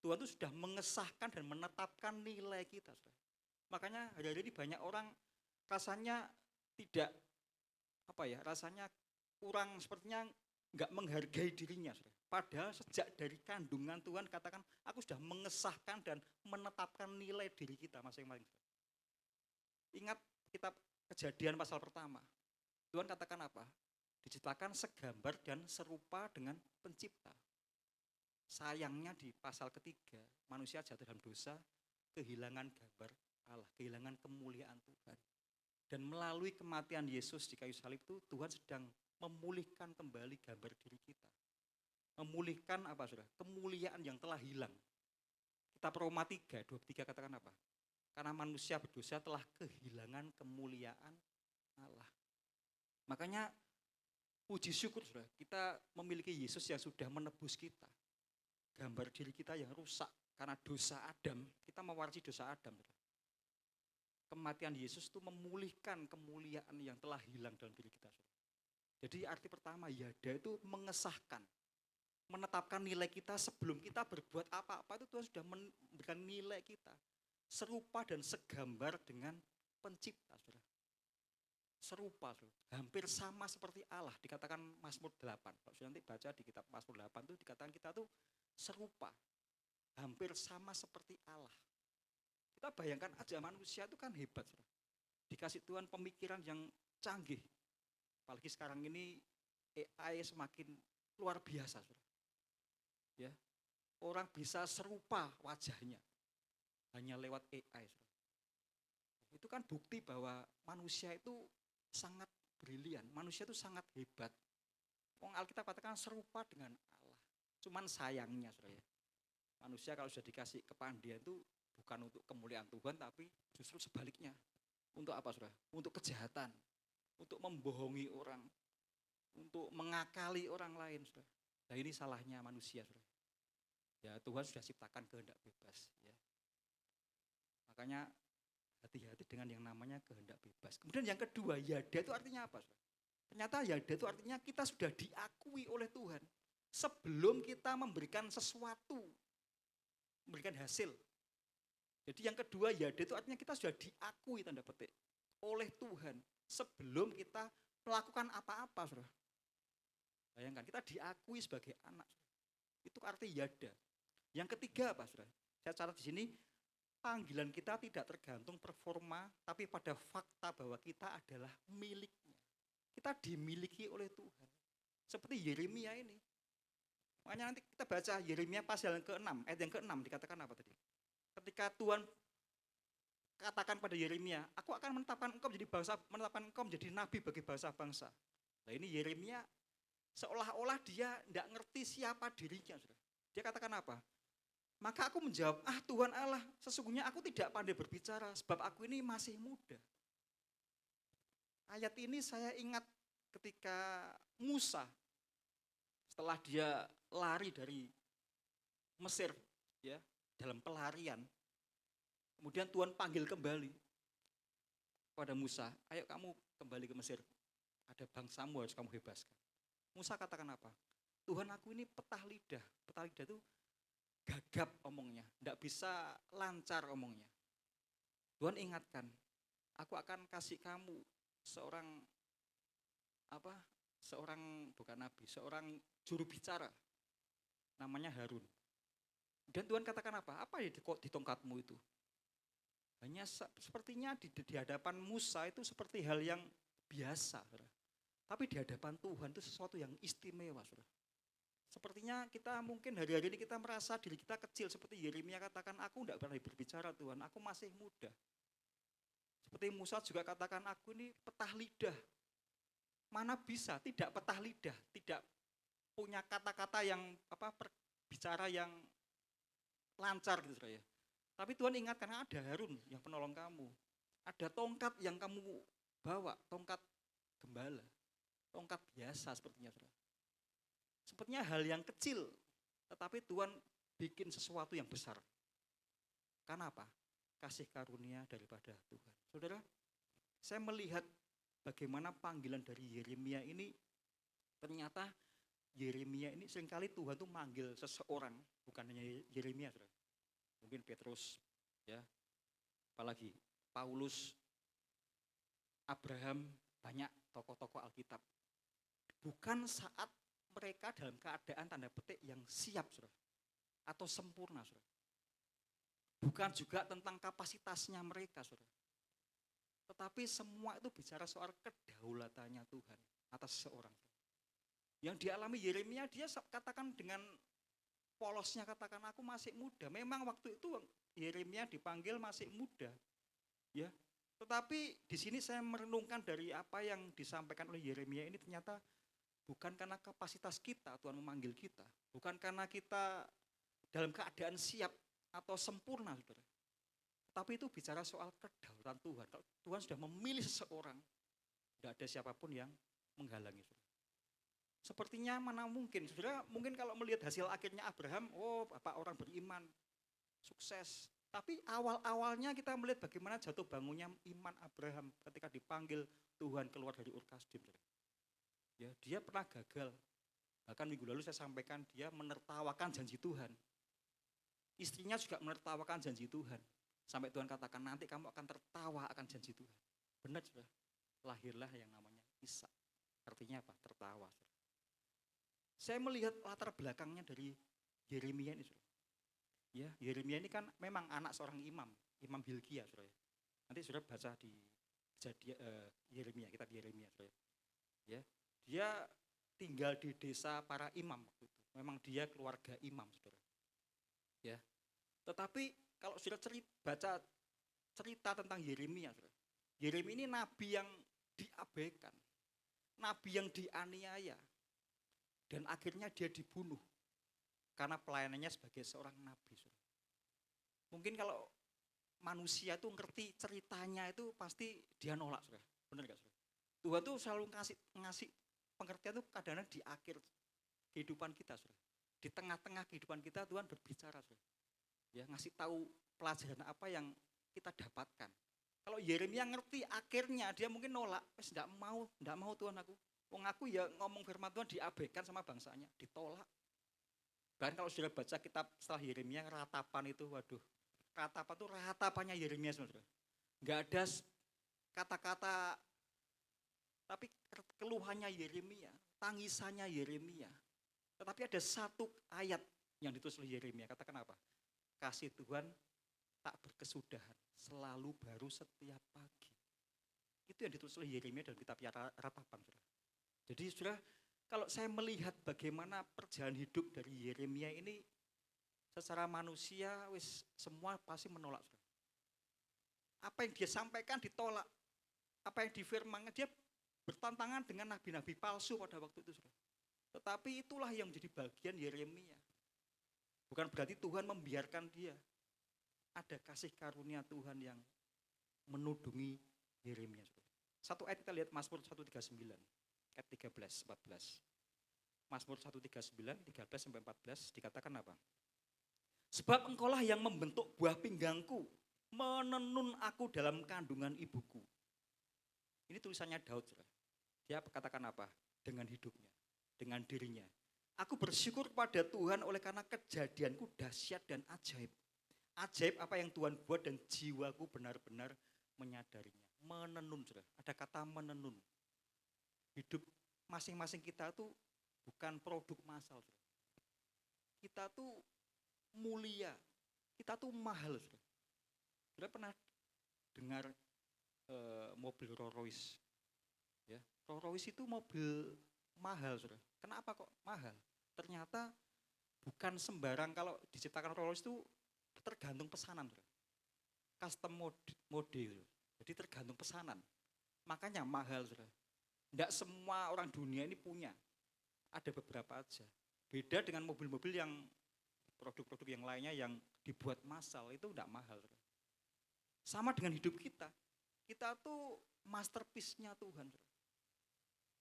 Tuhan itu sudah mengesahkan dan menetapkan nilai kita, saudara. Makanya hari-hari ini banyak orang rasanya tidak rasanya kurang, sepertinya nggak menghargai dirinya, saudara. Padahal sejak dari kandungan Tuhan katakan, aku sudah mengesahkan dan menetapkan nilai diri kita masing-masing. Ingat kitab Kejadian pasal pertama. Tuhan katakan apa? Diciptakan segambar dan serupa dengan pencipta. Sayangnya di pasal ketiga, manusia jatuh dalam dosa, kehilangan gambar Allah, kehilangan kemuliaan Tuhan. Dan melalui kematian Yesus di kayu salib itu, Tuhan sedang memulihkan kembali gambar diri kita. Memulihkan apa, saudara? Kemuliaan yang telah hilang. Kitab Roma 3:23 katakan apa? Karena manusia berdosa telah kehilangan kemuliaan Allah. Makanya puji syukur, saudara, kita memiliki Yesus yang sudah menebus kita. Gambar diri kita yang rusak karena dosa Adam, kita mewarisi dosa Adam, saudara. Kematian Yesus itu memulihkan kemuliaan yang telah hilang dalam diri kita, saudara. Jadi arti pertama, yada itu mengesahkan, menetapkan nilai kita sebelum kita berbuat apa-apa, itu Tuhan sudah memberikan nilai kita. Serupa dan segambar dengan pencipta, saudara. Serupa, saudara. Hampir sama seperti Allah, dikatakan Mazmur 8. Kalau sudah nanti baca di kitab Mazmur 8 itu dikatakan kita tuh serupa, hampir sama seperti Allah. Kita bayangkan aja manusia itu kan hebat, saudara. Dikasih Tuhan pemikiran yang canggih. Apalagi sekarang ini AI semakin luar biasa, saudara. Ya, orang bisa serupa wajahnya hanya lewat AI, saudara. Itu kan bukti bahwa manusia itu sangat brilian, manusia itu sangat hebat. Alkitab katakan serupa dengan Allah. Cuman sayangnya, saudara, manusia kalau sudah dikasih kepandian itu bukan untuk kemuliaan Tuhan, tapi justru sebaliknya. Untuk apa, saudara? Untuk kejahatan, untuk membohongi orang, untuk mengakali orang lain, saudara. Nah ini salahnya manusia, saudara. Ya Tuhan sudah ciptakan kehendak bebas. Ya. Makanya hati-hati dengan yang namanya kehendak bebas. Kemudian yang kedua, yada itu artinya apa, saudara? Ternyata yada itu artinya kita sudah diakui oleh Tuhan sebelum kita memberikan sesuatu, memberikan hasil. Jadi yang kedua, yada itu artinya kita sudah diakui tanda petik oleh Tuhan sebelum kita melakukan apa-apa, saudara. Bayangkan, kita diakui sebagai anak. Itu arti yada. Yang ketiga apa, saudara? Saya catat di sini, panggilan kita tidak tergantung performa, tapi pada fakta bahwa kita adalah miliknya. Kita dimiliki oleh Tuhan. Seperti Yeremia ini. Makanya nanti kita baca Yeremia pasal yang ke-6, ayat yang ke-6 dikatakan apa tadi? Ketika Tuhan katakan pada Yeremia, aku akan menetapkan engkau menjadi bangsa, menetapkan engkau menjadi nabi bagi bangsa-bangsa. Nah ini Yeremia seolah-olah dia tidak ngerti siapa dirinya. Dia katakan apa? Maka aku menjawab, Tuhan Allah, sesungguhnya aku tidak pandai berbicara, sebab aku ini masih muda. Ayat ini saya ingat ketika Musa, setelah dia lari dari Mesir, ya, dalam pelarian, kemudian Tuhan panggil kembali pada Musa, ayo kamu kembali ke Mesir, ada bangsamu harus kamu bebaskan. Musa katakan apa? Tuhan, aku ini petah lidah itu gagap omongnya, tidak bisa lancar omongnya. Tuhan ingatkan, aku akan kasih kamu seorang bukan nabi, seorang juru bicara, namanya Harun. Dan Tuhan katakan apa? Apa ya di tongkatmu itu? Hanya sepertinya di hadapan Musa itu seperti hal yang biasa, saudara. Tapi di hadapan Tuhan itu sesuatu yang istimewa, saudara. Sepertinya kita mungkin hari-hari ini kita merasa diri kita kecil, seperti Yeremia katakan, aku tidak pernah berbicara Tuhan, aku masih muda. Seperti Musa juga katakan, aku ini petah lidah. Mana bisa tidak petah lidah, tidak punya kata-kata yang bicara yang lancar gitu, saudara ya. Tapi Tuhan ingatkan, ada Harun yang penolong kamu. Ada tongkat yang kamu bawa, tongkat gembala. Tongkat biasa sepertinya, saudara. Sepertinya hal yang kecil, tetapi Tuhan bikin sesuatu yang besar. Karena apa? Kasih karunia daripada Tuhan. Saudara, saya melihat bagaimana panggilan dari Yeremia ini, ternyata Yeremia ini seringkali Tuhan tuh manggil seseorang, bukan hanya Yeremia, saudara. Mungkin Petrus, ya, apalagi Paulus, Abraham, banyak tokoh-tokoh Alkitab. Bukan saat mereka dalam keadaan tanda petik yang siap, saudara, atau sempurna, saudara. Bukan juga tentang kapasitasnya mereka, saudara. Tetapi semua itu bicara soal kedaulatannya Tuhan atas seseorang. Yang dialami Yeremia, dia katakan dengan polosnya, katakan aku masih muda. Memang waktu itu Yeremia dipanggil masih muda, ya. Tetapi di sini saya merenungkan dari apa yang disampaikan oleh Yeremia ini, ternyata bukan karena kapasitas kita Tuhan memanggil kita, bukan karena kita dalam keadaan siap atau sempurna, saudara. Tapi itu bicara soal kedaulatan Tuhan. Kalau Tuhan sudah memilih seseorang, tidak ada siapapun yang menghalangi, saudara. Sepertinya mana mungkin, saudara, mungkin kalau melihat hasil akhirnya Abraham, bapak orang beriman, sukses. Tapi awal-awalnya kita melihat bagaimana jatuh bangunnya iman Abraham ketika dipanggil Tuhan keluar dari Ur Kasdim. Ya, dia pernah gagal. Bahkan minggu lalu saya sampaikan dia menertawakan janji Tuhan. Istrinya juga menertawakan janji Tuhan. Sampai Tuhan katakan, nanti kamu akan tertawa akan janji Tuhan. Benar, sudah. Lahirlah yang namanya Ishak. Artinya apa? Tertawa. Saudara. Saya melihat latar belakangnya dari Yeremia ini, saudara. Ya, Yeremia ini kan memang anak seorang imam, Imam Hilkia, saudara. Nanti saudara baca di Yeremia, kitab Yeremia, saudara. Ya, dia tinggal di desa para imam waktu itu. Memang dia keluarga imam, saudara. Ya, tetapi kalau sudah baca cerita tentang Yeremia, saudara. Yeremia ini nabi yang diabaikan, nabi yang dianiaya, dan akhirnya dia dibunuh karena pelayanannya sebagai seorang nabi, saudara. Mungkin kalau manusia itu ngerti ceritanya itu pasti dia nolak, saudara. Benar gak, saudara? Tuhan tuh selalu ngasih pengertian tuh kadang-kadang di akhir kehidupan kita, saudara. Di tengah-tengah kehidupan kita Tuhan berbicara, saudara. Ya, ngasih tahu pelajaran apa yang kita dapatkan. Kalau Yeremia ngerti akhirnya dia mungkin nolak, enggak mau Tuhan aku. Wong aku ya ngomong firman Tuhan diabaikan sama bangsanya, ditolak. Bahkan kalau sudah baca kitab setelah Yeremia, ratapan itu, waduh, ratapan itu ratapannya Yeremia, saudara. Enggak ada kata-kata, tapi keluhannya Yeremia, tangisannya Yeremia. Tetapi ada satu ayat yang ditulis oleh Yeremia, katakan apa? Kasih Tuhan tak berkesudahan, selalu baru setiap pagi. Itu yang ditulis oleh Yeremia dalam kitab ratapan, saudara. Jadi saudara, kalau saya melihat bagaimana perjalanan hidup dari Yeremia ini, secara manusia semua pasti menolak, saudara. Apa yang dia sampaikan ditolak. Apa yang difirmankan, dia bertantangan dengan nabi-nabi palsu pada waktu itu, saudara. Tetapi itulah yang menjadi bagian Yeremia. Bukan berarti Tuhan membiarkan dia. Ada kasih karunia Tuhan yang menudungi Yeremia. Satu ayat kita lihat Mazmur 139, ayat 13, 14. Mazmur 139, 13 sampai 14 dikatakan apa? Sebab engkaulah yang membentuk buah pinggangku, menenun aku dalam kandungan ibuku. Ini tulisannya Daud. Dia katakan apa? Dengan hidupnya, dengan dirinya. Aku bersyukur kepada Tuhan oleh karena kejadianku dahsyat dan ajaib. Ajaib apa yang Tuhan buat dan jiwaku benar-benar menyadarinya. Menenun, saudara. Ada kata menenun. Hidup masing-masing kita tuh bukan produk massal, saudara. Kita tuh mulia, kita tuh mahal, saudara. Saudara pernah dengar mobil Rolls Royce? Ya, Rolls Royce itu mobil mahal, saudara. Kenapa kok mahal? Ternyata bukan sembarang, kalau diciptakan Rolls Royce itu tergantung pesanan, custom model, jadi tergantung pesanan, makanya mahal, saudara. Tidak semua orang dunia ini punya, ada beberapa aja. Beda dengan mobil-mobil yang produk-produk yang lainnya yang dibuat massal, itu tidak mahal, saudara. Sama dengan hidup kita tuh masterpiece-nya Tuhan, saudara.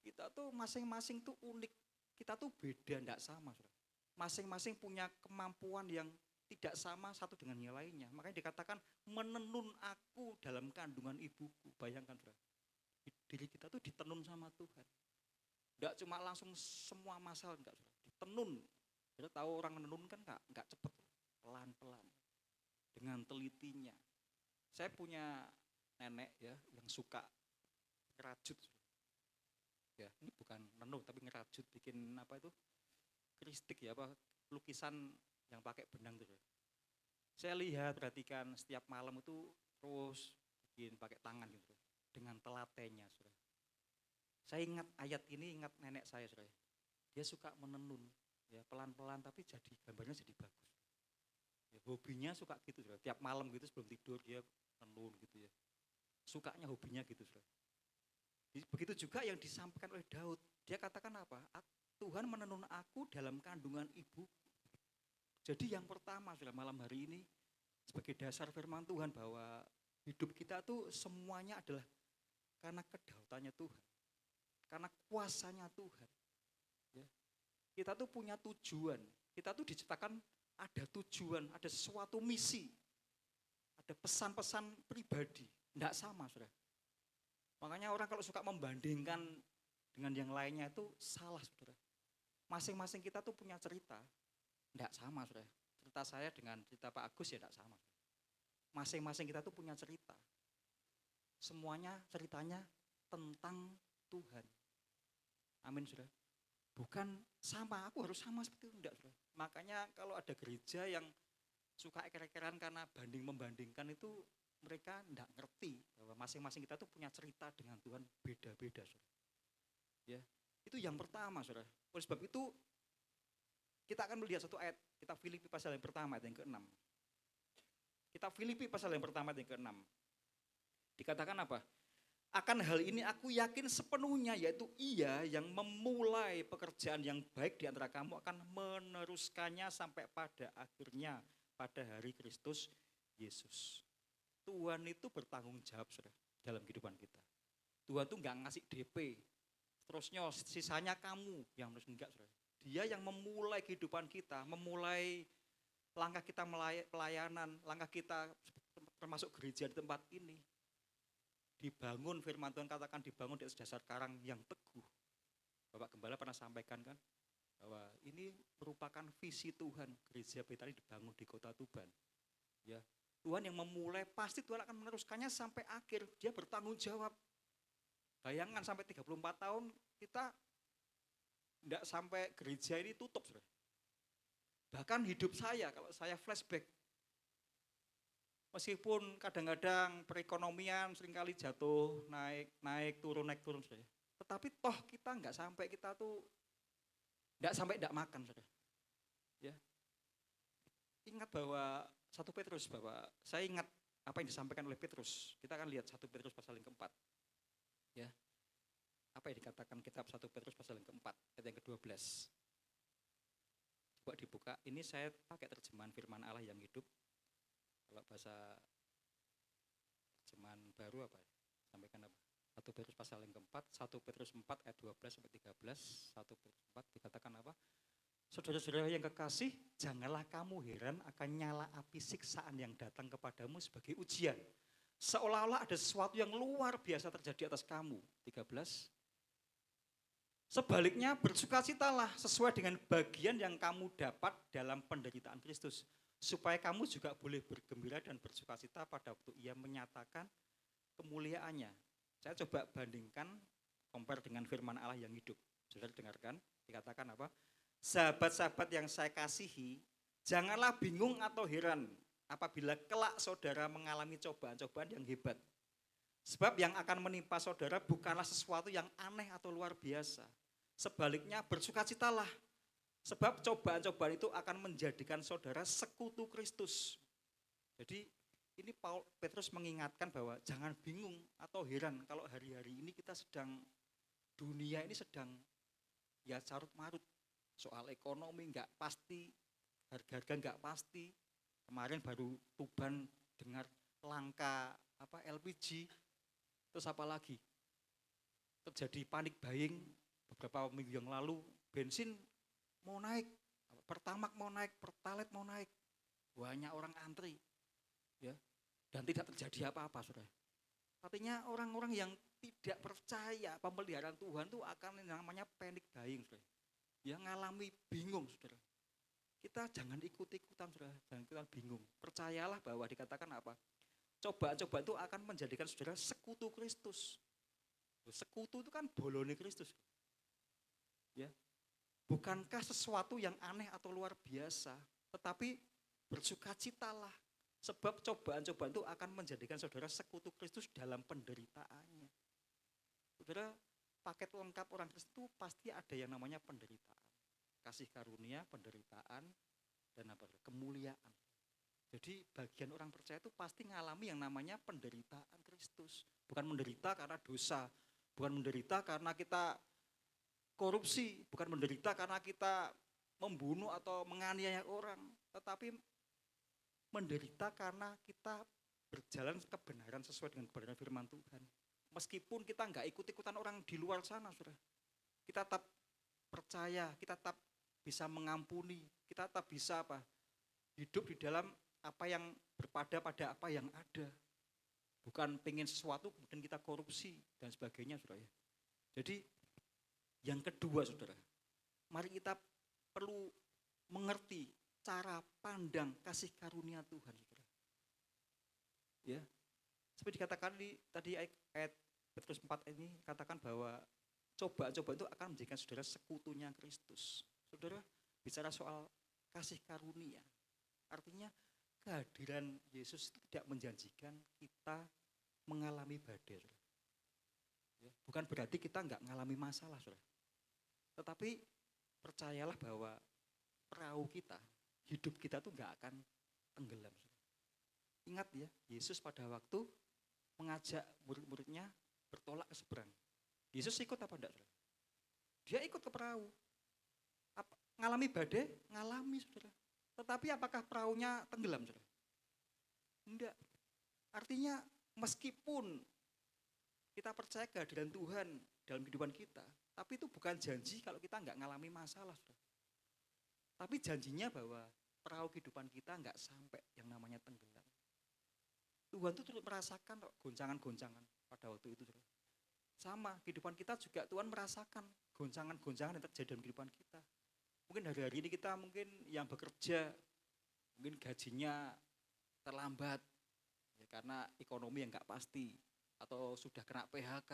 Kita tuh masing-masing tuh unik, kita tuh beda, tidak sama, saudara. Masing-masing punya kemampuan yang tidak sama satu dengan yang lainnya. Makanya dikatakan menenun aku dalam kandungan ibuku. Bayangkan, saudara. Diri kita tuh ditenun sama Tuhan. Enggak cuma langsung semua masalah, enggak, saudara. Ditenun. Saudara tahu orang menenun kan enggak cepat, pelan-pelan. Dengan telitinya. Saya punya nenek ya yang suka ngerajut. Ya, ini bukan menenun tapi ngerajut, bikin apa itu? Kristik ya, apa lukisan yang pakai benang itu. Saya lihat, perhatikan setiap malam itu terus bikin pakai tangan gitu, dengan telatenya, saudara. Saya ingat ayat ini, ingat nenek saya, saudara. Dia suka menenun, ya pelan-pelan tapi jadi gambarnya jadi bagus. Ya, hobinya suka gitu, saudara. Tiap malam gitu sebelum tidur dia menenun gitu ya. Sukanya hobinya gitu, saudara. Begitu juga yang disampaikan oleh Daud. Dia katakan apa? Tuhan menenun aku dalam kandungan ibu. Jadi yang pertama, saudara, malam hari ini sebagai dasar firman Tuhan bahwa hidup kita tuh semuanya adalah karena kedautannya Tuhan, karena kuasanya Tuhan. Ya. Kita tuh punya tujuan, kita tuh diciptakan ada tujuan, ada sesuatu misi, ada pesan-pesan pribadi, tidak sama, saudara. Makanya orang kalau suka membandingkan dengan yang lainnya itu salah, saudara. Masing-masing kita tuh punya cerita. Tidak sama, saudara. Cerita saya dengan cerita Pak Agus ya tidak sama. Masing-masing kita tuh punya cerita. Semuanya ceritanya tentang Tuhan. Amin, saudara. Bukan sama, aku harus sama seperti itu, enggak, saudara. Makanya kalau ada gereja yang suka eker-ekeran karena banding-membandingkan itu, mereka enggak ngerti bahwa masing-masing kita tuh punya cerita dengan Tuhan beda-beda, saudara. Ya, itu yang pertama, saudara. Oleh sebab itu, kita akan melihat satu ayat, kita Filipi pasal yang pertama ayat yang ke-6. Kita Filipi pasal yang pertama ayat yang ke-6. Dikatakan apa? Akan hal ini aku yakin sepenuhnya, yaitu Ia yang memulai pekerjaan yang baik di antara kamu akan meneruskannya sampai pada akhirnya pada hari Kristus Yesus. Tuhan itu bertanggung jawab saudara, dalam kehidupan kita. Tuhan tuh nggak ngasih DP, terusnya sisanya kamu yang harus enggak saudara. Dia yang memulai kehidupan kita, memulai langkah kita pelayanan, langkah kita termasuk gereja di tempat ini. Dibangun, firman Tuhan katakan dibangun di atas dasar karang yang teguh. Bapak Gembala pernah sampaikan kan, bahwa ini merupakan visi Tuhan, gereja Betani dibangun di kota Tuban. Ya, Tuhan yang memulai, pasti Tuhan akan meneruskannya sampai akhir. Dia bertanggung jawab. Bayangkan sampai 34 tahun kita tidak sampai gereja ini tutup. Saudara. Bahkan hidup saya, kalau saya flashback, meskipun kadang-kadang perekonomian seringkali jatuh, naik turun, saudara. Tetapi toh kita nggak sampai kita tuh, nggak sampai nggak makan, saudara. Ya. Ingat bahwa 1 Petrus, Bapak, saya ingat apa yang disampaikan oleh Petrus. Kita akan lihat 1 Petrus pasal yang keempat. Ya. Apa yang dikatakan kitab 1 Petrus pasal yang keempat, ayat yang ke-12. Coba dibuka, ini saya pakai terjemahan firman Allah yang hidup. Kalau bahasa terjemahan baru apa? Sampaikan apa? 1 Petrus pasal yang keempat, 1 Petrus 4 ayat 12 sampai 13, 1 Petrus 4 dikatakan apa? Saudara-saudara yang kekasih, janganlah kamu heran akan nyala api siksaan yang datang kepadamu sebagai ujian. Seolah-olah ada sesuatu yang luar biasa terjadi atas kamu. 13. Sebaliknya bersukacitalah sesuai dengan bagian yang kamu dapat dalam penderitaan Kristus. Supaya kamu juga boleh bergembira dan bersukacita pada waktu ia menyatakan kemuliaannya. Saya coba bandingkan, compare dengan firman Allah yang hidup. Saudara dengarkan, dikatakan apa? Sahabat-sahabat yang saya kasihi, janganlah bingung atau heran apabila kelak saudara mengalami cobaan-cobaan yang hebat. Sebab yang akan menimpa saudara bukanlah sesuatu yang aneh atau luar biasa. Sebaliknya bersukacitalah. Sebab cobaan-cobaan itu akan menjadikan saudara sekutu Kristus. Jadi ini Petrus mengingatkan bahwa jangan bingung atau heran kalau hari-hari ini kita sedang, dunia ini sedang ya carut marut. Soal ekonomi nggak pasti, harga-harga nggak pasti. Kemarin baru Tuban dengar langka LPG. Terus apa lagi? Terjadi panik buying beberapa minggu yang lalu, bensin mau naik, Pertamax mau naik, Pertalite mau naik. Banyak orang antri. Ya. Dan tidak terjadi apa-apa, Saudara. Artinya orang-orang yang tidak percaya pemeliharaan Tuhan itu akan namanya panic buying, Saudara. Ya ngalami bingung, saudara. Kita jangan ikut-ikutan, saudara. Jangan ikutan bingung. Percayalah bahwa dikatakan apa? Cobaan-cobaan itu akan menjadikan saudara sekutu Kristus. Sekutu itu kan bolone Kristus. Ya. Bukankah sesuatu yang aneh atau luar biasa, tetapi bersukacitalah. Sebab cobaan-cobaan itu akan menjadikan saudara sekutu Kristus dalam penderitaannya. Saudara, paket lengkap orang Kristen itu pasti ada yang namanya penderitaan. Kasih karunia, penderitaan, dan kemuliaan. Jadi bagian orang percaya itu pasti ngalami yang namanya penderitaan Kristus. Bukan menderita karena dosa, bukan menderita karena kita korupsi, bukan menderita karena kita membunuh atau menganiaya orang, tetapi menderita karena kita berjalan kebenaran sesuai dengan kebenaran firman Tuhan. Meskipun kita nggak ikut-ikutan orang di luar sana, saudara. Kita tetap percaya, kita tetap bisa mengampuni, kita tetap bisa hidup di dalam apa yang berpada pada apa yang ada. Bukan pengen sesuatu kemudian kita korupsi dan sebagainya, saudara. Jadi yang kedua, saudara, mari kita perlu mengerti cara pandang kasih karunia Tuhan, saudara. Ya. Seperti dikatakan tadi ayat Petrus 4 ini katakan bahwa cobaan-cobaan itu akan menjadikan saudara sekutunya Kristus. Saudara bicara soal kasih karunia. Artinya kehadiran Yesus itu tidak menjanjikan kita mengalami badai. Ya, bukan berarti kita enggak mengalami masalah, saudara. Tetapi percayalah bahwa perahu kita, hidup kita tuh enggak akan tenggelam, saudara. Ingat ya, Yesus pada waktu mengajak murid-muridnya bertolak ke seberang. Yesus ikut apa enggak, saudara? Dia ikut ke perahu. Ngalami badai? Ngalami, saudara. Tetapi apakah perahunya tenggelam, saudara? Enggak. Artinya meskipun kita percaya kehadiran Tuhan dalam kehidupan kita, tapi itu bukan janji kalau kita nggak ngalami masalah. Saudara. Tapi janjinya bahwa perahu kehidupan kita nggak sampai yang namanya tenggelam. Tuhan tuh turut merasakan goncangan-goncangan pada waktu itu. Saudara. Sama, kehidupan kita juga Tuhan merasakan goncangan-goncangan yang terjadi dalam kehidupan kita. Mungkin hari-hari ini kita mungkin yang bekerja, mungkin gajinya terlambat, ya, karena ekonomi yang nggak pasti, atau sudah kena PHK,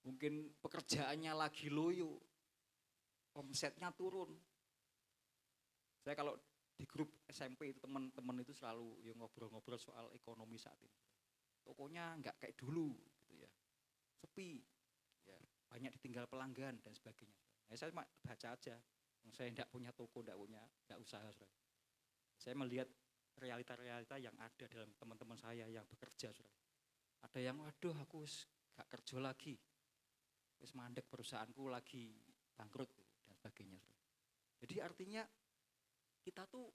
mungkin pekerjaannya lagi loyo, omsetnya turun. Saya kalau di grup SMP itu teman-teman itu selalu ngobrol-ngobrol soal ekonomi saat ini. Tokonya nggak kayak dulu, gitu ya, sepi, ya, banyak ditinggal pelanggan dan sebagainya. Nah, saya cuma baca aja, saya tidak punya toko, tidak usaha. Saya melihat realita-realita yang ada dalam teman-teman saya yang bekerja. Ada yang, waduh aku gak kerja lagi, wis mandek perusahaanku lagi bangkrut dan sebagainya. Jadi artinya kita tuh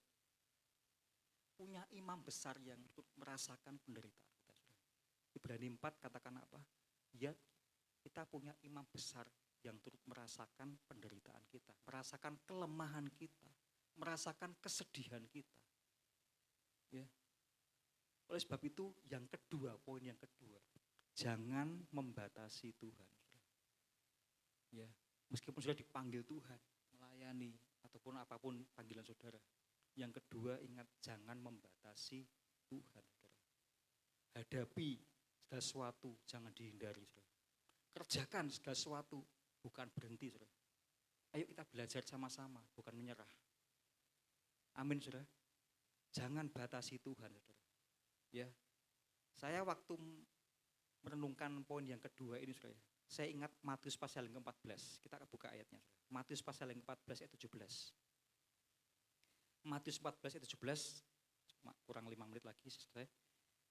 punya imam besar yang merasakan penderitaan kita. Ibrani 4 katakan apa? Ya, kita punya imam besar yang turut merasakan penderitaan kita, merasakan kelemahan kita, merasakan kesedihan kita. Ya. Oleh sebab itu yang kedua, poin yang kedua, jangan membatasi Tuhan. Ya, meskipun sudah dipanggil Tuhan, melayani ataupun apapun panggilan saudara. Yang kedua ingat jangan membatasi Tuhan. Hadapi segala sesuatu, jangan dihindari. Kerjakan segala sesuatu, bukan berhenti. Ayo kita belajar sama-sama, bukan menyerah. Amin, saudara. Jangan batasi Tuhan, saudara. Ya, saya waktu merenungkan poin yang kedua ini, saudara, saya ingat Matius pasal yang ke-14. Kita buka ayatnya, saudara. Matius pasal yang ke-14 ayat 17. Matius 14 ayat 17, kurang 5 menit lagi, saudara.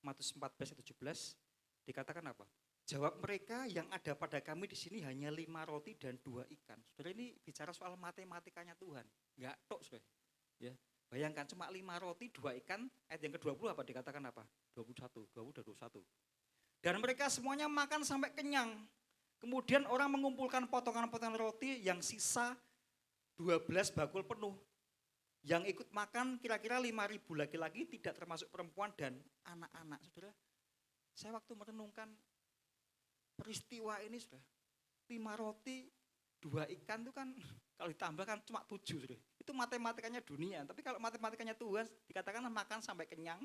Matius 14 ayat 17 dikatakan apa? Jawab mereka, yang ada pada kami di sini hanya 5 roti dan 2 ikan. Saudara, ini bicara soal matematikanya Tuhan. Enggak tok, saudara. Ya. Bayangkan cuma 5 roti, 2 ikan, ayat yang ke-20 apa dikatakan apa? 21, 20 dan 21. Dan mereka semuanya makan sampai kenyang. Kemudian orang mengumpulkan potongan-potongan roti yang sisa 12 bakul penuh. Yang ikut makan kira-kira 5.000 laki-laki, tidak termasuk perempuan dan anak-anak. Saudara, saya waktu merenungkan peristiwa ini, saudara, 5 roti, 2 ikan itu kan kalau ditambahkan cuma 7, saudara. Itu matematikanya dunia, tapi kalau matematikanya Tuhan dikatakan makan sampai kenyang,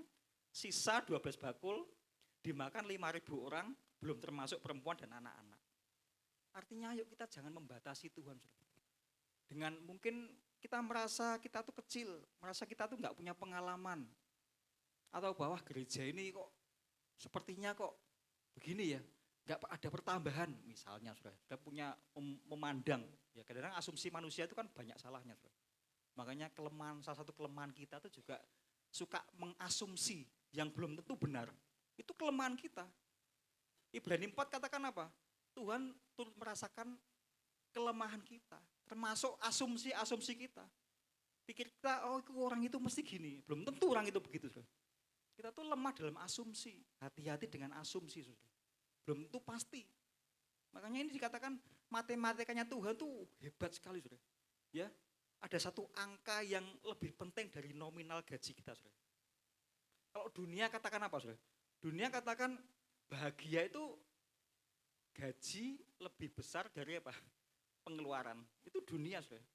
sisa 12 bakul, dimakan 5.000 orang, belum termasuk perempuan dan anak-anak. Artinya yuk kita jangan membatasi Tuhan, saudara. Dengan mungkin kita merasa kita tuh kecil, merasa kita tuh nggak punya pengalaman, atau bahwa gereja ini kok sepertinya kok begini ya, nggak ada pertambahan misalnya, saudara. Kita punya memandang, ya kadang-kadang asumsi manusia itu kan banyak salahnya, saudara. Makanya salah satu kelemahan kita itu juga suka mengasumsi yang belum tentu benar. Itu kelemahan kita. Ibrani 4 katakan apa? Tuhan turut merasakan kelemahan kita, termasuk asumsi-asumsi kita. Pikir kita, oh orang itu mesti gini. Belum tentu orang itu begitu, saudara. Kita tuh lemah dalam asumsi. Hati-hati dengan asumsi, saudara. Belum tentu pasti. Makanya ini dikatakan matematikanya Tuhan tuh hebat sekali, saudara. Ya, ada satu angka yang lebih penting dari nominal gaji kita, saudara. Kalau dunia katakan apa, saudara? Dunia katakan bahagia itu gaji lebih besar dari apa? Pengeluaran. Itu dunia, saudara.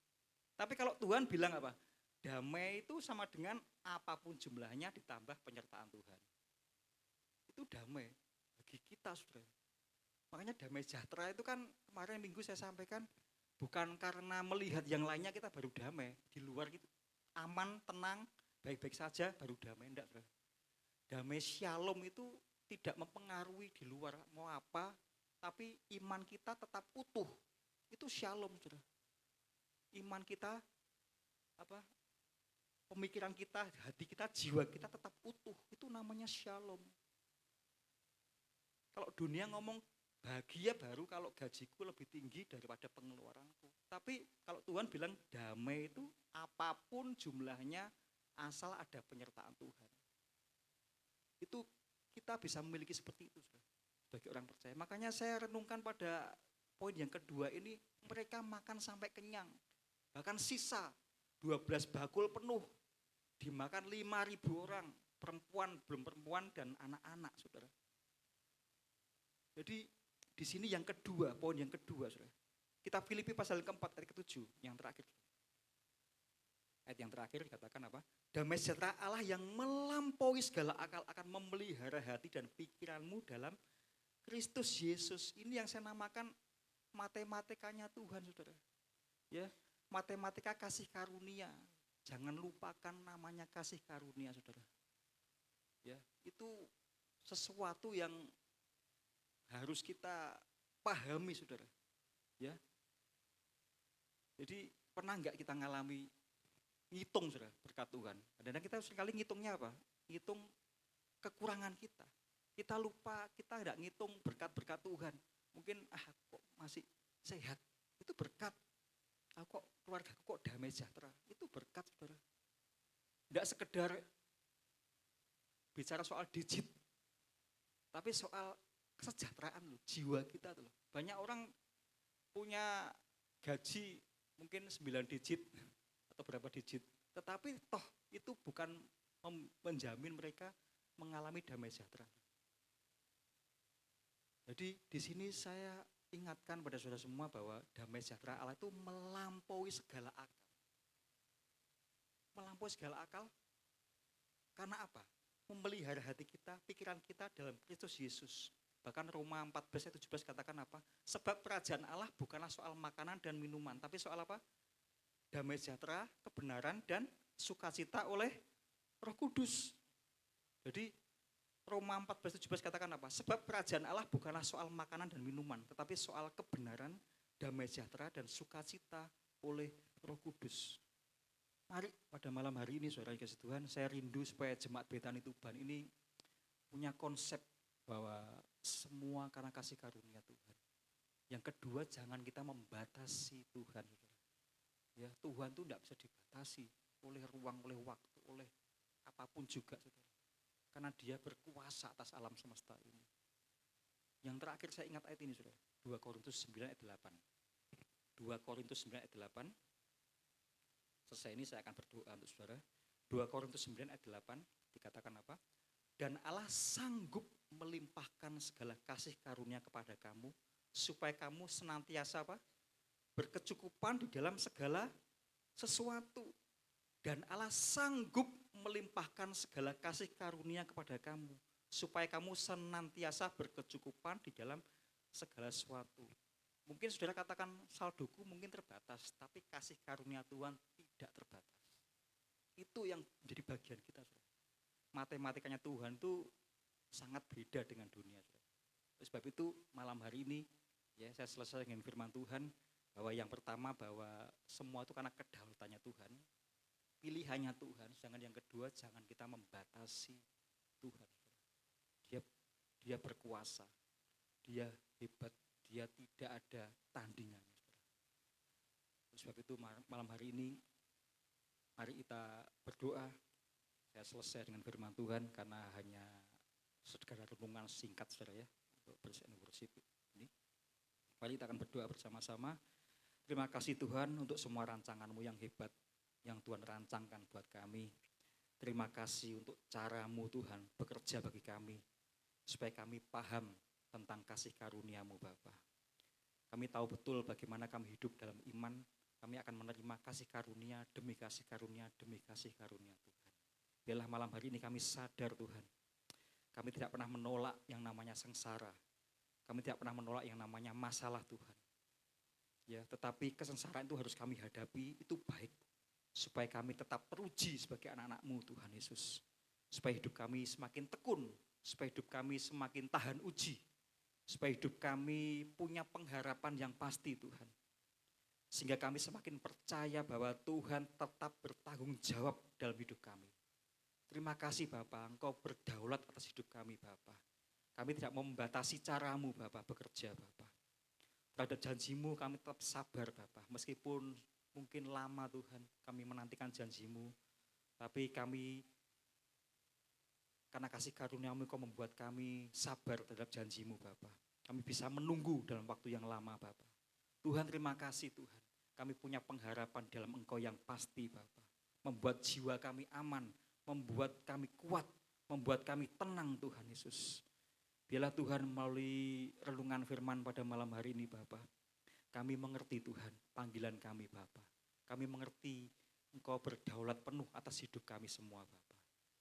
Tapi kalau Tuhan bilang apa? Damai itu sama dengan apapun jumlahnya ditambah penyertaan Tuhan. Itu damai bagi kita, saudara. Makanya damai sejahtera itu kan kemarin minggu saya sampaikan, bukan karena melihat yang lainnya kita baru damai. Di luar gitu aman, tenang, baik-baik saja baru damai. Enggak, saudara. Damai shalom itu tidak mempengaruhi di luar mau apa, tapi iman kita tetap utuh. Itu shalom, saudara. Iman kita, pemikiran kita, hati kita, jiwa kita tetap utuh. Itu namanya shalom. Kalau dunia ngomong bahagia baru kalau gajiku lebih tinggi daripada pengeluaranku. Tapi kalau Tuhan bilang damai itu apapun jumlahnya asal ada penyertaan Tuhan. Itu kita bisa memiliki seperti itu, saudara, sebagai orang percaya. Makanya saya renungkan pada poin yang kedua ini, mereka makan sampai kenyang. Bahkan sisa 12 bakul penuh, dimakan 5.000 orang, perempuan, belum perempuan, dan anak-anak, saudara. Jadi di sini yang kedua, poin yang kedua, saudara. Kita Filipi pasal keempat ayat ke-7, yang terakhir. Ayat yang terakhir dikatakan apa? Damai sejahtera Allah yang melampaui segala akal akan memelihara hati dan pikiranmu dalam Kristus Yesus. Ini yang saya namakan matematikanya Tuhan, saudara. Ya, matematika kasih karunia. Jangan lupakan namanya kasih karunia, saudara. Ya, itu sesuatu yang harus kita pahami, saudara. Ya. Jadi pernah nggak kita ngalami ngitung, saudara, berkat Tuhan? Kadang-kadang kita sekali ngitungnya apa? Ngitung kekurangan kita. Kita lupa, kita tidak ngitung berkat-berkat Tuhan. Mungkin kok masih sehat, itu berkat. Kok keluarga kok damai sejahtera, itu berkat, saudara. Tidak sekedar bicara soal digit, tapi soal kesejahteraan loh, jiwa kita tuh loh. Banyak orang punya gaji mungkin 9 digit atau berapa digit, tetapi toh itu bukan menjamin mereka mengalami damai sejahtera. Jadi di sini saya ingatkan pada saudara semua bahwa damai sejahtera Allah itu melampaui segala akal. Melampaui segala akal karena apa? Memelihara hati kita, pikiran kita dalam Kristus Yesus. Bahkan Roma 14 ayat 17 katakan apa? Sebab kerajaan Allah bukanlah soal makanan dan minuman, tapi soal apa? Damai sejahtera, kebenaran, dan sukacita oleh Roh Kudus. Jadi Roma 14 17 katakan apa? Sebab kerajaan Allah bukanlah soal makanan dan minuman, tetapi soal kebenaran, damai sejahtera, dan sukacita oleh Roh Kudus. Mari pada malam hari ini, saudara yang kasih Tuhan, saya rindu supaya Jemaat Betani Tuban ini punya konsep bahwa semua karena kasih karunia Tuhan. Yang kedua, jangan kita membatasi Tuhan. Ya, Tuhan itu tidak bisa dibatasi oleh ruang, oleh waktu, oleh apapun juga, saudara. Karena dia berkuasa atas alam semesta ini. Yang terakhir saya ingat ayat ini, saudara. 2 Korintus 9 ayat 8. 2 Korintus 9 ayat 8. Selesai ini saya akan berdoa untuk saudara. 2 Korintus 9 ayat 8 dikatakan apa? Dan Allah sanggup melimpahkan segala kasih karunia kepada kamu, supaya kamu senantiasa apa? Berkecukupan di dalam segala sesuatu. Dan Allah sanggup melimpahkan segala kasih karunia kepada kamu, supaya kamu senantiasa berkecukupan di dalam segala sesuatu. Mungkin saudara katakan saldoku mungkin terbatas, tapi kasih karunia Tuhan tidak terbatas. Itu yang menjadi bagian kita, saudara. Matematikanya Tuhan itu sangat beda dengan dunia, saudara. Sebab itu malam hari ini ya saya selesai dengan firman Tuhan bahwa yang pertama bahwa semua itu karena kedaulatannya Tuhan, pilihannya Tuhan. Sedangkan yang kedua, jangan kita membatasi Tuhan. Dia berkuasa, dia hebat, dia tidak ada tandingannya. Sebab itu malam hari ini mari kita berdoa. Saya selesai dengan firman Tuhan karena hanya sekedar renungan singkat, saudara ya, untuk worship ini. Mari kita akan berdoa bersama-sama. Terima kasih Tuhan untuk semua rancangan-Mu yang hebat yang Tuhan rancangkan buat kami. Terima kasih untuk cara-Mu Tuhan bekerja bagi kami, supaya kami paham tentang kasih karunia-Mu Bapa. Kami tahu betul bagaimana kami hidup dalam iman, kami akan menerima kasih karunia demi kasih karunia demi kasih karunia Tuhan. Biarlah malam hari ini kami sadar Tuhan, kami tidak pernah menolak yang namanya sengsara, kami tidak pernah menolak yang namanya masalah Tuhan. Ya, tetapi kesengsaraan itu harus kami hadapi, itu baik. Supaya kami tetap teruji sebagai anak-anak-Mu Tuhan Yesus. Supaya hidup kami semakin tekun, supaya hidup kami semakin tahan uji. Supaya hidup kami punya pengharapan yang pasti Tuhan. Sehingga kami semakin percaya bahwa Tuhan tetap bertanggung jawab dalam hidup kami. Terima kasih Bapa, Engkau berdaulat atas hidup kami Bapa. Kami tidak mau membatasi cara-Mu Bapa bekerja Bapa. Terhadap janji-Mu kami tetap sabar Bapa. Meskipun mungkin lama Tuhan kami menantikan janji-Mu, tapi kami Karena kasih karunia-Mu Engkau membuat kami sabar terhadap janji-Mu Bapa. Kami bisa menunggu dalam waktu yang lama Bapa. Tuhan terima kasih Tuhan. Kami punya pengharapan dalam Engkau yang pasti Bapa. Membuat jiwa kami aman, membuat kami kuat, membuat kami tenang Tuhan Yesus. Biarlah Tuhan melalui renungan firman pada malam hari ini Bapa. Kami mengerti Tuhan panggilan kami Bapa. Kami mengerti Engkau berdaulat penuh atas hidup kami semua Bapa.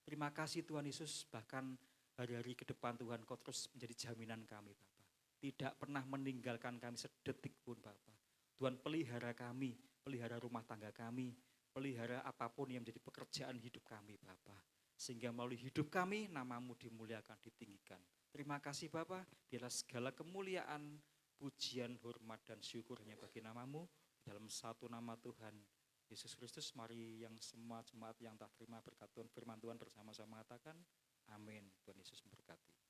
Terima kasih Tuhan Yesus, bahkan hari-hari ke depan Tuhan Kau terus menjadi jaminan kami Bapa. Tidak pernah meninggalkan kami sedetik pun Bapa. Tuhan pelihara kami, pelihara rumah tangga kami, pelihara apapun yang menjadi pekerjaan hidup kami Bapa. Sehingga melalui hidup kami nama-Mu dimuliakan, ditinggikan. Terima kasih Bapa, biarlah segala kemuliaan, pujian, hormat dan syukur hanya bagi nama-Mu. Dalam satu nama Tuhan Yesus Kristus, mari yang semua jemaat yang tak terima berkat Tuhan, firman Tuhan bersama-sama katakan, amin. Tuhan Yesus memberkati.